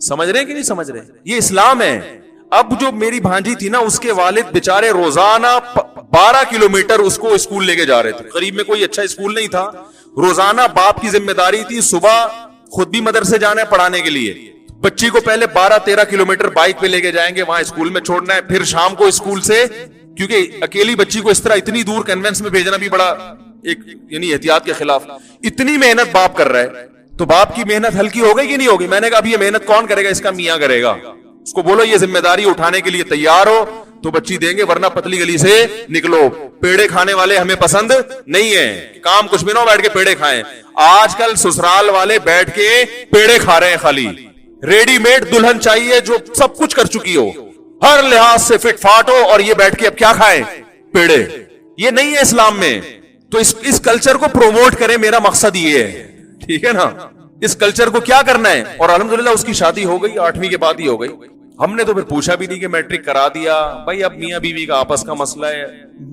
سمجھ رہے ہیں کہ نہیں سمجھ رہے؟ یہ اسلام ہے. اب جو میری بھانجی تھی نا, اس کے والد بیچارے روزانہ 12 کلومیٹر اس کو اسکول لے کے جا رہے تھے. قریب میں کوئی اچھا اسکول نہیں تھا. روزانہ باپ کی ذمہ داری تھی, صبح خود بھی مدرسے جانا ہے پڑھانے کے لیے, بچی کو پہلے 12-13 کلومیٹر بائک پہ لے کے جائیں گے, وہاں اسکول میں چھوڑنا ہے, پھر شام کو اسکول سے, کیونکہ اکیلی بچی کو اس طرح اتنی دور کنوینس میں بھیجنا بھی بڑا ایک یعنی احتیاط کے خلاف اتنی محنت باپ کر رہا ہے تو باپ کی محنت ہلکی ہو گئی کہ نہیں ہوگی؟ میں نے کہا اب یہ محنت کون کرے گا؟ اس کا میاں کرے گا. اس کو بولو یہ ذمہ داری اٹھانے کے لیے تیار ہو تو بچی دیں گے, ورنہ پتلی گلی سے نکلو. پیڑے کھانے والے ہمیں پسند نہیں ہے, کام کچھ بھی نہ ہو بیٹھ کے پیڑے کھائیں. آج کل سسرال والے بیٹھ کے پیڑے کھا رہے ہیں, خالی ریڈی میڈ دلہن چاہیے جو سب کچھ کر چکی ہو, ہر لحاظ سے فٹ فاٹ ہو, اور یہ بیٹھ کے اب کیا کھائیں؟ پیڑے. یہ نہیں ہے اسلام میں. تو اس کلچر کو پروموٹ کریں, میرا مقصد یہ ہے, ٹھیک ہے نا. اس کلچر کو کیا کرنا ہے. اور الحمدللہ اس کی شادی ہو گئی, 8ویں کے بعد ہی ہو گئی. ہم نے تو پھر پوچھا بھی نہیں کہ میٹرک کرا دیا بھائی, اب میاں بیوی کا آپس کا مسئلہ ہے,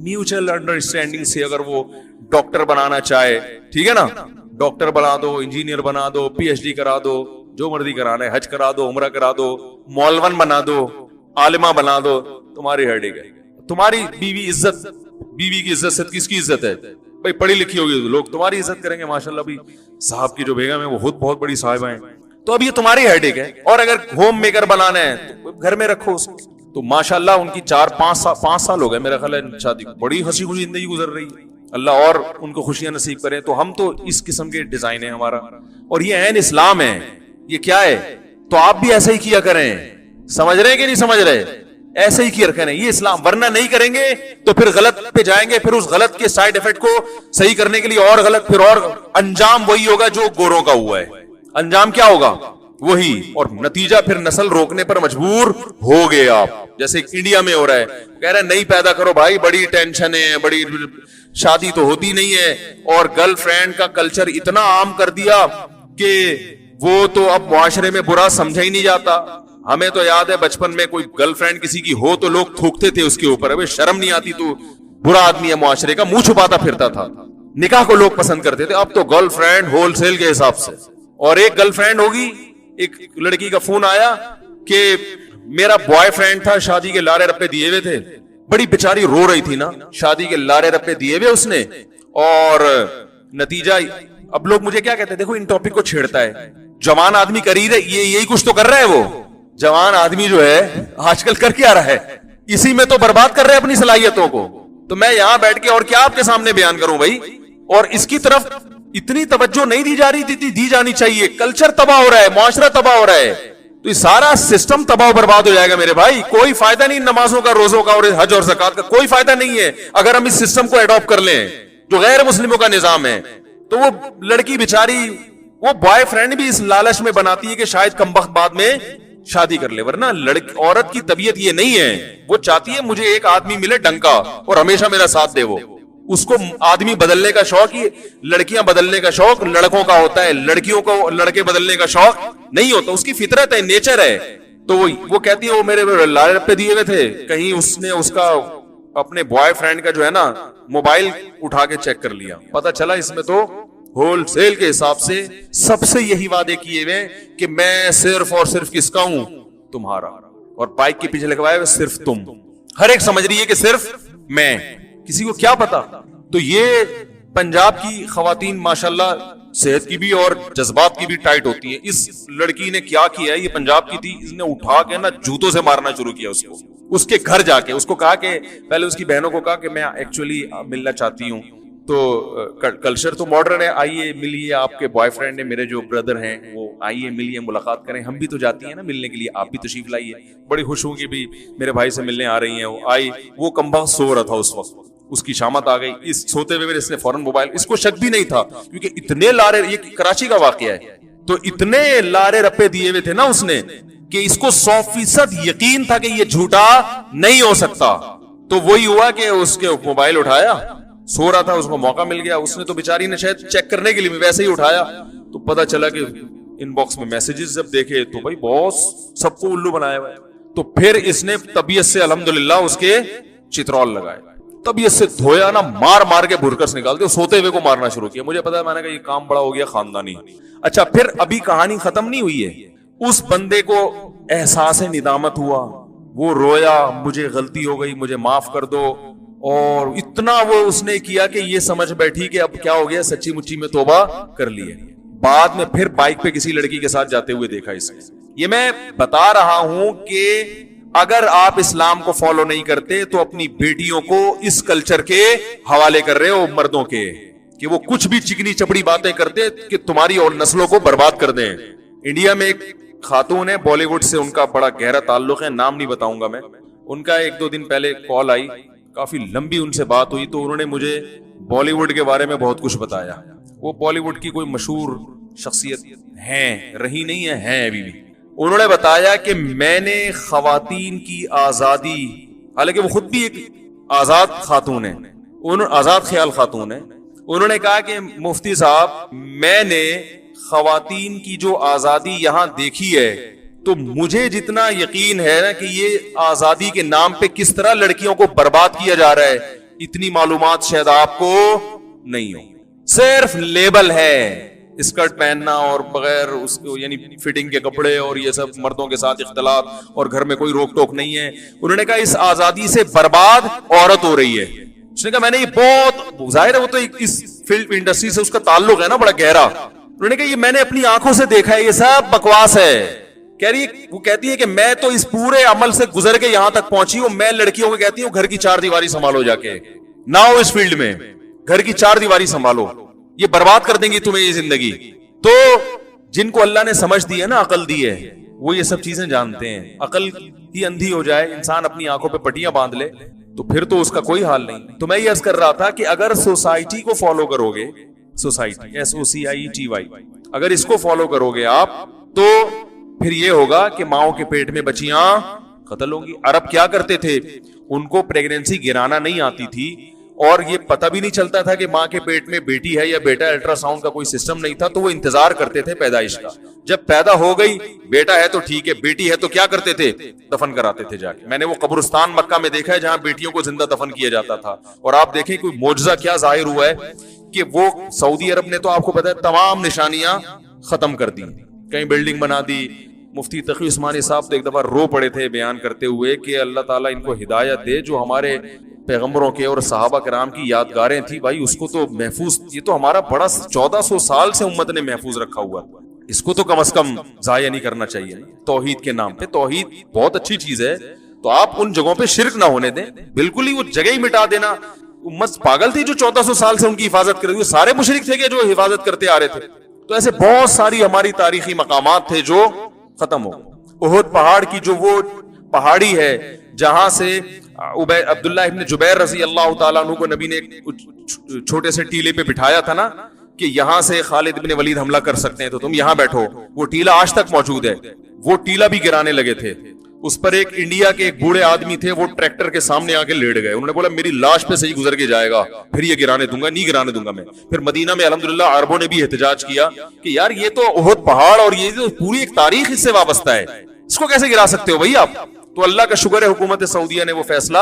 میوچل انڈرسٹینڈنگ سے اگر وہ ڈاکٹر بنانا چاہے, ٹھیک ہے نا, ڈاکٹر بنا دو, انجینئر بنا دو, پی ایچ ڈی کرا دو, جو مرضی کرانا ہے, حج کرا دو, عمرہ کرا دو, مولون بنا دو, عالمہ بنا دو, تمہاری ہیڈک ہے. تمہاری بیوی عزت, بیوی کی عزت سے کس کی عزت ہے بھائی؟ پڑھی لکھی ہوگی تو لوگ تمہاری عزت کریں گے. ماشاءاللہ بھی صاحب کی جو بیگم ہے وہ خود بہت بڑی صاحبہ ہیں. تو اب یہ تمہاری ہیڈک ہے. اور اگر ہوم میکر بنانا ہے تو گھر میں رکھو اس کو. تو ماشاءاللہ ان کی 4-5 سال ہو گئے میرا خیال ہے شادی کو, بڑی ہنسی خوشی زندگی گزر رہی ہے. اللہ اور ان کو خوشیاں نصیب کرے. تو ہم تو اس قسم کے ڈیزائن ہے ہمارا, اور یہ عین اسلام ہے. یہ کیا ہے؟ تو آپ بھی ایسا ہی کیا کریں. سمجھ رہے ہیں کہ نہیں سمجھ رہے؟ ایسے ہی کیا کریں, یہ اسلام. ورنہ نہیں کریں گے تو پھر غلط پہ جائیں گے, پھر اس غلط کے سائیڈ ایفیکٹ کو صحیح کرنے کے لیے اور غلط, پھر اور انجام وہی ہوگا جو گوروں کا ہوا ہے. انجام کیا ہوگا؟ وہی. اور نتیجہ پھر نسل روکنے پر مجبور ہو گئے آپ, جیسے انڈیا میں ہو رہا ہے. کہہ رہے ہیں نہیں پیدا کرو بھائی, بڑی ٹینشن ہے, بڑی شادی تو ہوتی نہیں ہے. اور گرل فرینڈ کا کلچر اتنا عام کر دیا کہ وہ تو اب معاشرے میں برا سمجھا ہی نہیں جاتا. ہمیں تو یاد ہے بچپن میں کوئی گرل فرینڈ کسی کی ہو تو لوگ تھوکتے تھے اس کے اوپر, ابھی شرم نہیں آتی تو برا آدمی ہے معاشرے کا, منہ چھپاتا پھرتا تھا. نکاح کو لوگ پسند کرتے تھے. اب تو گرل فرینڈ ہول سیل کے حساب سے. اور ایک گرل فرینڈ ہوگی, ایک لڑکی کا فون آیا کہ میرا بوائے فرینڈ تھا, شادی کے لارے رپے دیے ہوئے تھے. بڑی بیچاری رو رہی تھی نا, شادی کے لارے رپے دیے ہوئے اس نے. اور نتیجہ اب لوگ مجھے کیا کہتے ہیں, دیکھو ان ٹاپک کو چھیڑتا ہے. جوان آدمی کر ہی رہے, یہی کچھ تو کر رہا ہے. وہ جوان آدمی جو ہے آج کل کر کیا رہا ہے, اسی میں تو برباد کر رہے ہیں اپنی صلاحیتوں کو. تو میں یہاں بیٹھ کے اور کیا آپ کے سامنے بیان کروں بھائی. اور اس کی طرف اتنی توجہ نہیں دی جا رہی تھی, دی جانی چاہیے. کلچر تباہ ہو رہا ہے, معاشرہ تباہ ہو رہا ہے, تو یہ سارا سسٹم تباہ و برباد ہو جائے گا میرے بھائی. کوئی فائدہ نہیں نمازوں کا, روزوں کا, اور حج اور زکات کا کوئی فائدہ نہیں ہے اگر ہم اس سسٹم کو اڈاپٹ کر لیں جو غیر مسلموں کا نظام ہے. تو وہ لڑکی بیچاری, وہ بوائے فرینڈ بھی اس لالچ میں بناتی ہے کہ شاید کمبخت بعد میں شادی کر لے. ورنہ عورت کی طبیعت یہ نہیں ہے, وہ چاہتی ہے مجھے ایک آدمی ملے ڈنکا اور ہمیشہ میرا ساتھ دے. وہ اس کو آدمی بدلنے کا شوق, ہی لڑکیاں بدلنے کا شوق لڑکوں کا ہوتا ہے, لڑکیوں کو لڑکے بدلنے کا شوق نہیں ہوتا. اس کی فطرت ہے, نیچر ہے. تو وہ کہتی ہے وہ میرے لارے رپے دیے ہوئے تھے. کہیں اس نے اس کا اپنے بوائے فرینڈ کا جو ہے نا موبائل اٹھا کے چیک کر لیا, پتا چلا اس میں تو ہول سیل کے حساب سے سب سے یہی وعدے کیے ہوئے کہ میں صرف اور صرف کس کا ہوں, تمہارا. اور بائک کے پیچھے لگوایا صرف تم. ہر ایک سمجھ رہی ہے کہ صرف میں, کسی کو کیا پتا. تو یہ پنجاب کی خواتین ماشاءاللہ صحت کی بھی اور جذبات کی بھی ٹائٹ ہوتی ہیں. اس لڑکی نے کیا کیا ہے, یہ پنجاب کی تھی, اس نے اٹھا کے نا جوتوں سے مارنا شروع کیا اس کو. اس کے گھر جا کے اس کو کہا کہ پہلے اس کی بہنوں کو کہا کہ میں ایکچولی ملنا چاہتی ہوں, تو کلچر تو ماڈرن ہے, آئیے ملیے, آپ کے بوائے فرینڈ نے میرے جو بردر ہیں وہ آئیے ملیے, ملاقات کریں. ہم بھی تو جاتی ہیں نا ملنے کے لیے, آپ بھی تشریف لائیے. بڑی خوش ہوں کہ بھی میرے بھائی سے ملنے آ رہی ہیں. وہ آئی, وہ کمبخت سو رہا تھا اس وقت, اس کی شامت آ گئی. اس سوتے ہوئے اس نے فوراً موبائل, اس کو شک بھی نہیں تھا کیونکہ اتنے لارے, یہ کراچی کا واقعہ ہے, تو اتنے لارے رپے دیے ہوئے تھے نا اس نے کہ اس کو 100% یقین تھا کہ یہ جھوٹا نہیں ہو سکتا. تو وہی ہوا کہ اس کے موبائل اٹھایا, سو رہا تھا, اس کو موقع مل گیا. اس نے تو بیچاری نے شاید چیک کرنے کے لیے ویسے ہی اٹھایا, تو پتا چلا کہ ان باکس میں میسیجز جب دیکھے تو بھائی باس سب کو الو بنایا ہوا ہے. تو پھر اس نے طبیعت سے الحمدللہ اس کے چترول لگائے, طبیعت سے دھویا نا, مار مار کے بھرکس نکالتے, سوتے ہوئے کو مارنا شروع کیا. مجھے پتا ہے, میں نے کہا یہ کام بڑا ہو گیا خاندانی. اچھا پھر ابھی کہانی ختم نہیں ہوئی ہے. اس بندے کو احساس ندامت ہوا, وہ رویا, مجھے غلطی ہو گئی, مجھے معاف کر دو. اور اتنا وہ اس نے کیا کہ یہ سمجھ بیٹھی کہ اب کیا ہو گیا, سچی مچی میں توبہ کر لی ہے. بعد میں پھر بائک پہ کسی لڑکی کے ساتھ جاتے ہوئے دیکھا اس نے. یہ میں بتا رہا ہوں کہ اگر آپ اسلام کو فالو نہیں کرتے تو اپنی بیٹیوں کو اس کلچر کے حوالے کر رہے ہو, مردوں کے. کہ وہ کچھ بھی چکنی چپڑی باتیں کرتے کہ تمہاری اور نسلوں کو برباد کر دیں. انڈیا میں ایک خاتون ہے, بالی ووڈ سے ان کا بڑا گہرا تعلق ہے, نام نہیں بتاؤں گا میں. ان کا 1-2 دن پہلے کال آئی, کافی لمبی ان سے بات ہوئی, تو انہوں نے مجھے بالی ووڈ کے بارے میں بہت کچھ بتایا. وہ بالی ووڈ کی کوئی مشہور شخصیت ہیں, رہی نہیں ہے, ہیں ابھی بھی. انہوں نے بتایا کہ میں نے خواتین کی آزادی, حالانکہ وہ خود بھی ایک آزاد خاتون ہے, آزاد خیال خاتون ہے, انہوں نے کہا کہ مفتی صاحب میں نے خواتین کی جو آزادی یہاں دیکھی ہے تو مجھے جتنا یقین ہے نا کہ یہ آزادی کے نام پہ کس طرح لڑکیوں کو برباد کیا جا رہا ہے, اتنی معلومات شاید آپ کو نہیں ہو. صرف لیبل ہے, اسکرٹ پہننا اور بغیر اس کو یعنی فٹنگ کے کپڑے اور یہ سب, مردوں کے ساتھ اختلاط, اور گھر میں کوئی روک ٹوک نہیں ہے. انہوں نے کہا اس آزادی سے برباد عورت ہو رہی ہے. اس نے کہا میں نے یہ بہت ظاہر ہے, وہ تو اس فلم انڈسٹری سے اس کا تعلق ہے نا بڑا گہرا. انہوں نے کہا یہ میں نے اپنی آنکھوں سے دیکھا ہے, یہ سب بکواس ہے. کہہ رہی ہے, وہ کہتی ہے کہ میں تو اس پورے عمل سے گزر کے یہاں تک پہنچی ہوں. میں لڑکیوں کو کہتی ہوں گھر کی 4 دیواری سنبھالو, جا کے نہ ہو اس فیلڈ میں, گھر کی 4 دیواری سنبھالو, یہ برباد کر دیں گی تمہیں یہ زندگی. تو جن کو اللہ نے سمجھ دی ہے نا, عقل دی ہے, وہ یہ سب چیزیں جانتے ہیں. عقل ہی اندھی ہو جائے, انسان اپنی آنکھوں پہ پٹیاں باندھ لے, تو پھر تو اس کا کوئی حال نہیں. تو میں یہ عرض کر رہا تھا کہ اگر سوسائٹی کو فالو کرو گے, سوسائٹی SOCIETY, اگر اس کو فالو کرو گے آپ, تو پھر یہ ہوگا کہ ماؤں کے پیٹ میں بچیاں قتل ہوں گی. عرب کیا کرتے تھے, ان کو پریگننسی گرانا نہیں آتی تھی, اور یہ پتہ بھی نہیں چلتا تھا کہ ماں کے پیٹ میں بیٹی ہے یا بیٹا, الٹرا ساؤنڈ کا کوئی سسٹم نہیں تھا, تو وہ انتظار کرتے تھے پیدائش کا. جب پیدا ہو گئی, بیٹا ہے تو ٹھیک ہے, بیٹی ہے تو کیا کرتے تھے, دفن کراتے تھے جا کے. میں نے وہ قبرستان مکہ میں دیکھا ہے جہاں بیٹیوں کو زندہ دفن کیا جاتا تھا. اور آپ دیکھیں کوئی معجزہ کیا ظاہر ہوا ہے کہ وہ سعودی عرب نے تو آپ کو پتا ہے تمام نشانیاں ختم کر دی, کہیں بلڈنگ بنا دی. مفتی تقی عثمانی صاحب تو ایک دفعہ رو پڑے تھے بیان کرتے ہوئے کہ اللہ تعالیٰ ان کو ہدایت دے, جو ہمارے پیغمبروں کے اور صحابہ کرام کی یادگاریں تھی بھائی, اس کو تو محفوظ, یہ تو ہمارا بڑا 1400 سال سے امت نے محفوظ رکھا ہوا, اس کو تو کم از کم ضائع نہیں کرنا چاہیے. توحید کے نام پہ, توحید بہت اچھی چیز ہے, تو آپ ان جگہوں پہ شرک نہ ہونے دیں, بالکل ہی وہ جگہ ہی مٹا دینا. امت پاگل تھی جو 1400 سال سے ان کی حفاظت کر رہی, سارے مشرک تھے کہ جو حفاظت کرتے آ رہے تھے. تو ایسے بہت ساری ہماری تاریخی مقامات تھے جو ختم ہو. احد پہاڑ کی جو وہ پہاڑی ہے جہاں سے عبداللہ ابن جبیر رضی اللہ تعالیٰ عنہ کو نبی نے چھوٹے سے ٹیلے پہ بٹھایا تھا نا کہ یہاں سے خالد ابن ولید حملہ کر سکتے ہیں تو تم یہاں بیٹھو, وہ ٹیلا آج تک موجود ہے. وہ ٹیلا بھی گرانے لگے تھے, اس پر ایک انڈیا کے ایک بوڑھے آدمی تھے, وہ ٹریکٹر کے سامنے آ کے لیٹ گئے. انہوں نے بولا میری لاش پہ صحیح گزر کے جائے گا, پھر یہ گرانے دوں گا, نہیں گرانے دوں گا میں. پھر مدینہ میں الحمدللہ عربوں نے بھی احتجاج کیا کہ یار یہ تو احد پہاڑ اور یہ تو پوری ایک تاریخ اس سے وابستہ ہے, اس کو کیسے گرا سکتے ہو بھائی آپ. تو اللہ کا شکر ہے حکومت سعودیہ نے وہ فیصلہ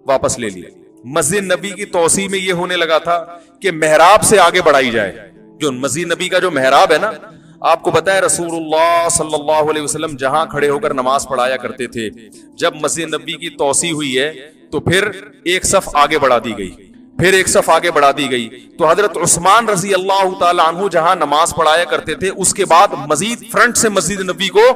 واپس لے لیا. مسجد نبی کی توسیع میں یہ ہونے لگا تھا کہ محراب سے آگے بڑھائی جائے. جو مسجد نبی کا جو محراب ہے نا, آپ کو پتا ہے رسول اللہ صلی اللہ علیہ وسلم جہاں کھڑے ہو کر نماز پڑھایا کرتے تھے, جب مسجد نبی کی توسیع ہوئی ہے تو پھر ایک صف آگے بڑھا دی گئی, پھر ایک صف آگے بڑھا دی گئی. تو حضرت عثمان رضی اللہ تعالی عنہ جہاں نماز پڑھایا کرتے تھے, اس کے بعد مزید فرنٹ سے مسجد نبی کو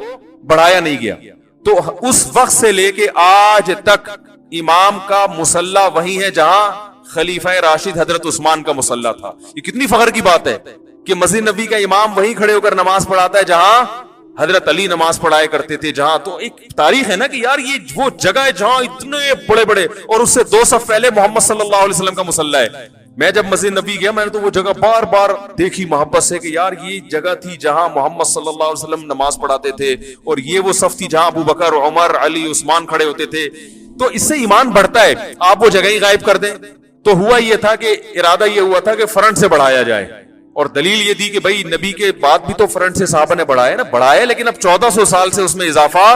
بڑھایا نہیں گیا. تو اس وقت سے لے کے آج تک امام کا مصلی وہی ہے جہاں خلیفہ راشد حضرت عثمان کا مصلی تھا. یہ کتنی فخر کی بات ہے کہ مسجد نبی کا امام وہیں کھڑے ہو کر نماز پڑھاتا ہے جہاں حضرت علی نماز پڑھایا کرتے تھے. جہاں تو ایک تاریخ ہے نا کہ یار یہ وہ جگہ ہے جہاں اتنے بڑے بڑے, اور اس سے 2 صف پہلے محمد صلی اللہ علیہ وسلم کا مصلی ہے. میں جب مسجد نبی گیا میں نے تو وہ جگہ بار بار دیکھی محبت سے کہ یار یہ جگہ تھی جہاں محمد صلی اللہ علیہ وسلم نماز پڑھاتے تھے, اور یہ وہ صف تھی جہاں ابو بکر, عمر, علی, عثمان کھڑے ہوتے تھے. تو اس سے ایمان بڑھتا ہے. آپ وہ جگہ ہی غائب کر دیں. تو ہوا یہ تھا کہ ارادہ یہ ہوا تھا کہ فرنٹ سے بڑھایا جائے, اور دلیل یہ دی کہ بھائی نبی کے بعد بھی تو فرنٹ سے صحابہ نے بڑھایا نا, بڑھایا, لیکن اب 1400 سال سے اس میں اضافہ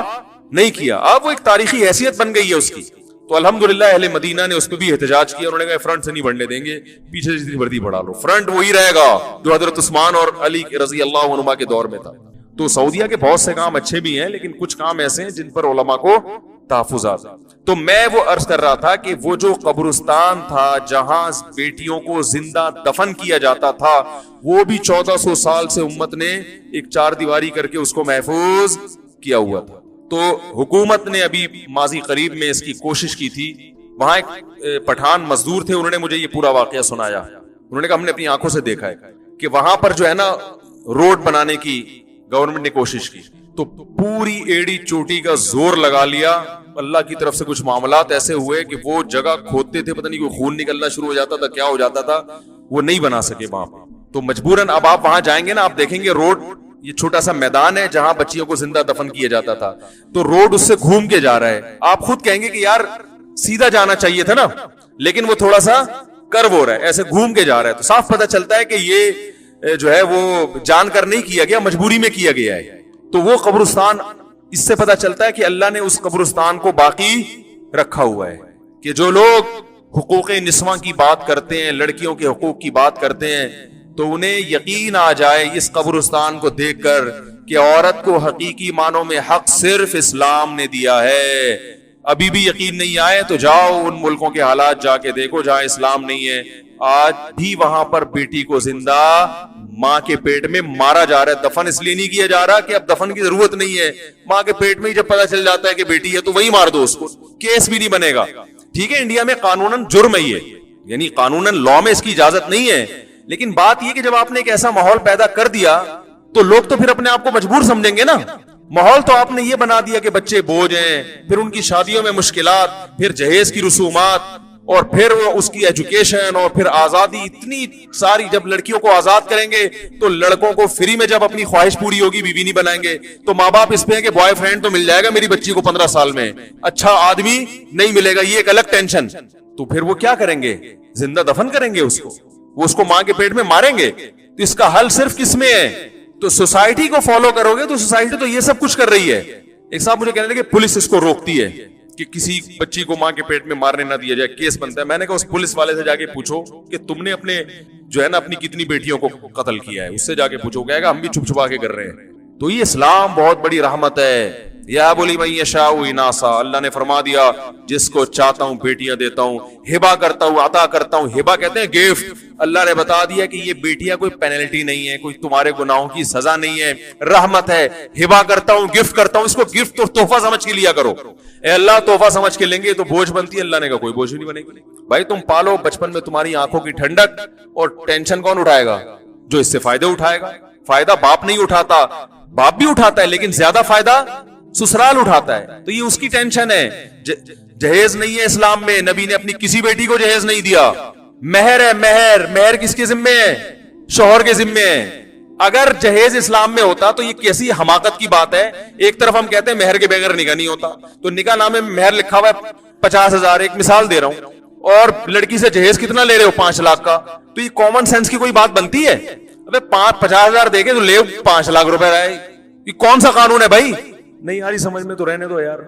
نہیں کیا. اب وہ ایک تاریخی حیثیت بن گئی ہے اس کی. تو الحمدللہ اہل مدینہ نے اس پہ بھی احتجاج کیا, انہوں نے کہا فرنٹ سے نہیں بڑھنے دیں گے, پیچھے سے جتنی مرضی بڑھا لو, فرنٹ وہی رہے گا جو حضرت عثمان اور علی رضی اللہ عنہما کے دور میں تھا. تو سعودیہ کے بہت سے کام اچھے بھی ہیں, لیکن کچھ کام ایسے ہیں جن پر علماء کو تحفظات. تو میں وہ عرض کر رہا تھا کہ وہ جو قبرستان تھا جہاں بیٹیوں کو زندہ دفن کیا جاتا تھا, وہ بھی 1400 سال سے امت نے ایک 4 دیواری کر کے اس کو محفوظ کیا ہوا تھا. تو حکومت نے ابھی ماضی قریب میں اس کی کوشش کی تھی. وہاں ایک پٹھان مزدور تھے, انہوں نے مجھے یہ پورا واقعہ سنایا. انہوں نے کہا ہم نے اپنی آنکھوں سے دیکھا ہے کہ وہاں پر جو ہے نا روڈ بنانے کی گورنمنٹ نے کوشش کی تو پوری ایڑی چوٹی کا زور لگا لیا, اللہ کی طرف سے کچھ معاملات ایسے ہوئے کہ وہ جگہ کھودتے تھے, پتہ نہیں کوئی خون نکلنا شروع ہو جاتا تھا, کیا ہو جاتا تھا, وہ نہیں بنا سکے وہاں پہ. تو مجبوراً اب آپ وہاں جائیں گے نا, آپ دیکھیں گے روڈ, یہ چھوٹا سا میدان ہے جہاں بچیوں کو زندہ دفن کیا جاتا تھا, تو روڈ اس سے گھوم کے جا رہا ہے. آپ خود کہیں گے کہ یار سیدھا جانا چاہیے تھا نا, لیکن وہ تھوڑا سا کرو ہو رہا ہے, ایسے گھوم کے جا رہا ہے. تو صاف پتہ چلتا ہے کہ یہ جو ہے وہ جان کر نہیں کیا گیا, مجبوری میں کیا گیا ہے. تو وہ قبرستان, اس سے پتہ چلتا ہے کہ اللہ نے اس قبرستان کو باقی رکھا ہوا ہے کہ جو لوگ حقوق نسواں کی بات کرتے ہیں, لڑکیوں کے حقوق کی بات کرتے ہیں, تو انہیں یقین آ جائے اس قبرستان کو دیکھ کر کہ عورت کو حقیقی معنوں میں حق صرف اسلام نے دیا ہے. ابھی بھی یقین نہیں آئے تو جاؤ ان ملکوں کے حالات جا کے دیکھو جہاں اسلام نہیں ہے. آج بھی وہاں پر بیٹی کو زندہ ماں کے پیٹ میں مارا جا رہا ہے. دفن اس لیے نہیں کیا جا رہا کہ اب دفن کی ضرورت نہیں ہے, ماں کے پیٹ میں ہی جب پتا چل جاتا ہے کہ بیٹی ہے تو وہی مار دو اس کو, کیس بھی نہیں بنے گا. ٹھیک ہے, انڈیا میں قانوناً جرم ہے یہ, یعنی قانوناً لا میں اس کی اجازت نہیں ہے, لیکن بات یہ کہ جب آپ نے ایک ایسا ماحول پیدا کر دیا تو لوگ تو پھر اپنے آپ کو مجبور سمجھیں گے نا. ماحول تو آپ نے یہ بنا دیا کہ بچے بوجھ ہیں, پھر ان کی شادیوں میں مشکلات, پھر جہیز کی رسومات, اور پھر اس کی ایجوکیشن, اور پھر آزادی اتنی ساری. جب لڑکیوں کو آزاد کریں گے تو لڑکوں کو فری میں جب اپنی خواہش پوری ہوگی بیوی نہیں بنائیں گے, تو ماں باپ اس پہ ہے کہ بوائے فرینڈ تو مل جائے گا میری بچی کو 15 سال میں, اچھا آدمی نہیں ملے گا, یہ ایک الگ ٹینشن. تو پھر وہ کیا کریں گے, زندہ دفن کریں گے اس کو, وہ اس کو ماں کے پیٹ میں ماریں گے. تو اس کا حل صرف کس میں ہے, تو سوسائٹی کو فالو کرو گے تو سوسائٹی تو یہ سب کچھ کر رہی ہے. ایک صاحب مجھے کہنے لگے پولیس اس کو روکتی ہے کہ کسی بچی کو ماں کے پیٹ میں مارنے نہ دیا جائے, کیس بنتا ہے. میں نے کہا اس پولیس والے سے جا کے پوچھو کہ تم نے اپنے جو ہے نا اپنی کتنی بیٹیوں کو قتل کیا ہے, اس سے جا کے پوچھو, کہے گا ہم بھی چھپ چھپا کے کر رہے ہیں. تو یہ اسلام بہت بڑی رحمت ہے. یا بولی من یشاء اناسا, اللہ نے فرما دیا جس کو چاہتا ہوں بیٹیاں دیتا ہوں, ہبا کرتا ہوں, عطا کرتا ہوں. ہبا کہتے ہیں گفٹ. اللہ نے بتا دیا کہ یہ بیٹیاں کوئی پینلٹی نہیں ہے, کوئی تمہارے گناہوں کی سزا نہیں ہے, رحمت ہے. ہبا کرتا ہوں, گفٹ کرتا ہوں. اس کو گفٹ اور تحفہ سمجھ کے لیا کرو. اے اللہ تحفہ سمجھ کے لیں گے تو بوجھ بنتی ہے, اللہ نے کہا کوئی بوجھ نہیں بنے گی. بھائی تم پالو بچپن میں تمہاری آنکھوں کی ٹھنڈک, اور ٹینشن کون اٹھائے گا, جو اس سے فائدہ اٹھائے گا. فائدہ باپ نہیں اٹھاتا, باپ بھی اٹھاتا ہے لیکن زیادہ فائدہ سسرال اٹھاتا ہے. تو یہ اس کی ٹینشن ہے. جہیز نہیں ہے اسلام میں, نبی نے اپنی کسی بیٹی کو جہیز نہیں دیا. مہر ہے, مہر. مہر کس کے ذمے ہے, شوہر کے ذمے ہے. اگر جہیز اسلام میں ہوتا تو یہ کیسی حماقت کی بات ہے. ایک طرف ہم کہتے ہیں مہر کے بغیر نکاح نہیں ہوتا, تو نکاح نامے میں مہر لکھا ہوا ہے 50,000, ایک مثال دے رہا ہوں, اور لڑکی سے جہیز کتنا لے رہے ہو, 5 لاکھ کا. تو یہ کامن سینس کی کوئی بات بنتی ہے؟ ابے 50,000 دے کے تو لے 5 لاکھ روپے رہے, یہ کون سا قانون ہے بھائی؟ نہیں یار سمجھ میں تو رہنے دو یار,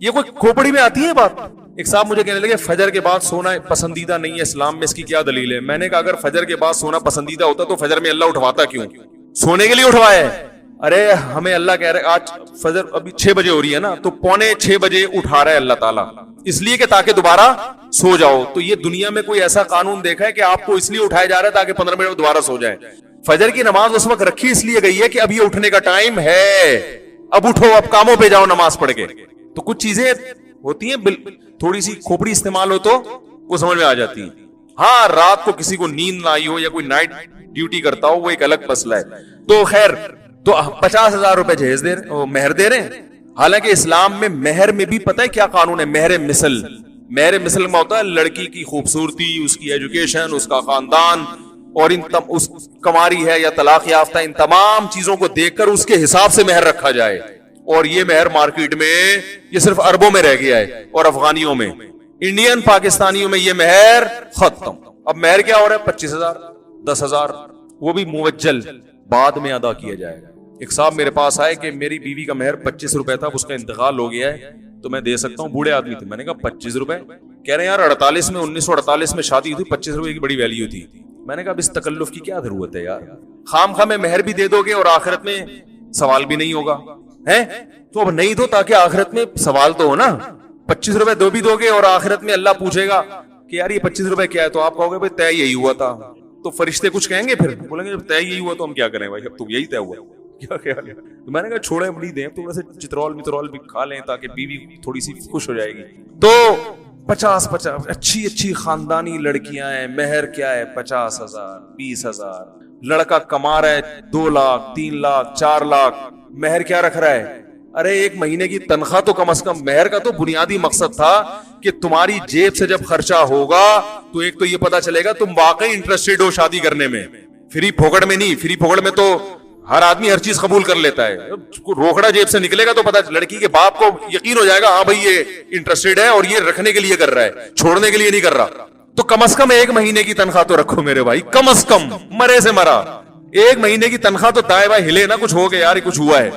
یہ کوئی کھوپڑی میں آتی ہے بات. ایک صاحب مجھے کہنے لگے فجر کے بعد سونا پسندیدہ نہیں ہے اسلام میں, اس کی کیا دلیل ہے؟ میں نے کہا اگر فجر کے بعد سونا پسندیدہ ہوتا تو فجر میں اللہ اٹھواتا کیوں؟ سونے کے لیے اٹھوایا ہے. ارے ہمیں اللہ کہہ رہے آج فجر ابھی 6 بجے ہو رہی ہے نا, تو 5:45 بجے اٹھا رہا ہے اللہ تعالیٰ, اس لیے کہ تاکہ دوبارہ سو جاؤ. تو یہ دنیا میں کوئی ایسا قانون دیکھا ہے کہ آپ کو اس لیے اٹھایا جا رہا ہے تاکہ 15 منٹ میں دوبارہ سو جائے؟ فجر کی نماز اس وقت رکھی اس لیے گئی ہے کہ اب یہ اٹھنے کا ٹائم ہے, اب اٹھو, اب کاموں پہ جاؤ نماز پڑھ کے. تو کچھ چیزیں ہوتی ہیں تھوڑی سی کھوپڑی استعمال ہو تو وہ سمجھ میں آ جاتی ہیں. ہاں رات کو کسی کو نیند نہ آئی ہو یا کوئی نائٹ ڈیوٹی کرتا ہو, وہ ایک الگ مسئلہ ہے. تو خیر, تو 50,000 روپے جہیز دے رہے, مہر دے رہے ہیں. حالانکہ اسلام میں مہر میں بھی پتہ ہے کیا قانون ہے, مہر مثل. مہر مثل میں ہوتا ہے لڑکی کی خوبصورتی, اس کی ایجوکیشن, اس کا خاندان, اور اس کماری ہے یا طلاق یافتہ, ان تمام چیزوں کو دیکھ کر اس کے حساب سے مہر رکھا جائے. اور یہ مہر مارکیٹ میں یہ صرف اربوں میں رہ گیا ہے, اور افغانیوں میں, انڈین پاکستانیوں میں یہ مہر ختم. اب مہر کیا ہو رہا ہے, 25,000, 10,000, وہ بھی موجل بعد میں ادا کیا جائے گا. ایک صاحب میرے پاس آئے کہ میری بیوی کا مہر 25 روپے تھا, اس کا انتقال ہو گیا ہے تو میں دے سکتا ہوں. بوڑھے آدمی تھے. میں نے کہا 25 روپے؟ کہہ رہے ہیں یار 1948 میں شادی ہوئی, 25 روپے کی بڑی ویلیو تھی. میں نے کہا اب اس تکلف کی کیا ضرورت ہے یار, خام خواہ میں مہر بھی دے دو گے اور آخرت میں سوال بھی نہیں ہوگا ہے. تو اب نہیں دو تاکہ آخرت میں سوال تو ہو نا. 25 روپے دو بھی دو گے اور آخرت میں اللہ پوچھے گا کہ یار یہ 25 روپے کیا ہے, تو آپ کہو گے بھائی طے یہی ہوا تھا. تو فرشتے کچھ کہیں گے, پھر بولیں گے طے یہی ہوا تو ہم کیا کریں بھائی, اب تو یہی طے ہوا. کیا خیال ہے؟ تو میں نے کہا چھوڑے بڑی دیں, تھوڑا سا چترول مترول بھی کھا لیں تاکہ بیوی تھوڑی سی خوش ہو جائے گی. تو 50 اچھی خاندانی لڑکیاں ہیں, مہر کیا ہے 50,000 20,000, لڑکا کما رہا ہے 2 لاکھ 3 لاکھ 4 لاکھ, مہر کیا رکھ رہا ہے؟ ارے 1 مہینے کی تنخواہ تو کم از کم, مہر کا تو بنیادی مقصد تھا کہ تمہاری جیب سے جب خرچہ ہوگا تو ایک تو یہ پتا چلے گا تم واقعی انٹرسٹڈ ہو شادی کرنے میں, فری پھوکڑ میں نہیں. فری پھوکڑ میں تو ہر آدمی ہر چیز قبول کر لیتا ہے, روکڑا جیب سے نکلے گا تو پتا لڑکی کے باپ کو یقین ہو جائے گا ہاں بھائی یہ انٹرسٹڈ ہے اور یہ رکھنے کے لیے کر رہا ہے, چھوڑنے کے لیے نہیں کر رہا. تو کم از کم 1 مہینے کی تنخواہ تو رکھو میرے بھائی, کم از کم مرے سے مرا 1 مہینے کی تنخواہ تو دائیں بائیں ہلے نا, کچھ ہو گیا یار کچھ ہوا ہے.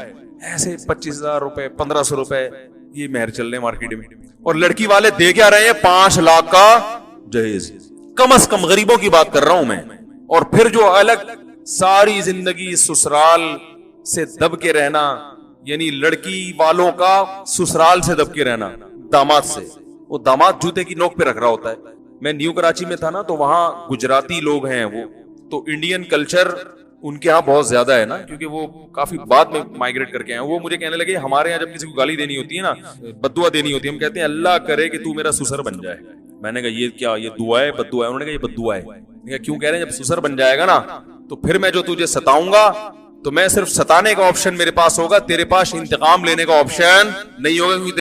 ایسے 25,000 روپے 1,500 روپے یہ مہر چل رہے مارکیٹ میں, اور لڑکی والے دے کیا رہے ہیں 5 لاکھ کا جہیز کم از کم. غریبوں کی بات کر رہا ہوں میں. اور پھر جو الگ ساری زندگی سسرال سے دب کے رہنا, یعنی لڑکی والوں کا سسرال سے دب کے رہنا داماد سے, وہ داماد جوتے کی نوک پہ رکھ رہا ہوتا ہے. میں نیو کراچی میں تھا نا, تو وہاں گجراتی لوگ ہیں, وہ تو انڈین کلچر ان کے ہاں بہت زیادہ ہے نا, کیونکہ وہ کافی بعد میں مائگریٹ کر کے ہیں. وہ مجھے کہنے لگے ہمارے یہاں جب کسی کو گالی دینی ہوتی ہے نا, بد دعا دینی ہوتی ہے, ہم کہتے ہیں اللہ کرے کہ تو میرا سسر بن جائے. میں نے کہا یہ کیا, یہ دعا ہے بد دعا ہے؟ انہوں نے کہا یہ بد دعا ہے. کیوں کہہ رہے ہیں؟ جب سسر بن جائے گا نا تو پھر میں جو تجھے ستاؤں گا تو میں صرف ستانے کا آپشن میرے پاس ہوگا, تیرے پاس انتقام لینے کا آپشن نہیں ہوگا, کیونکہ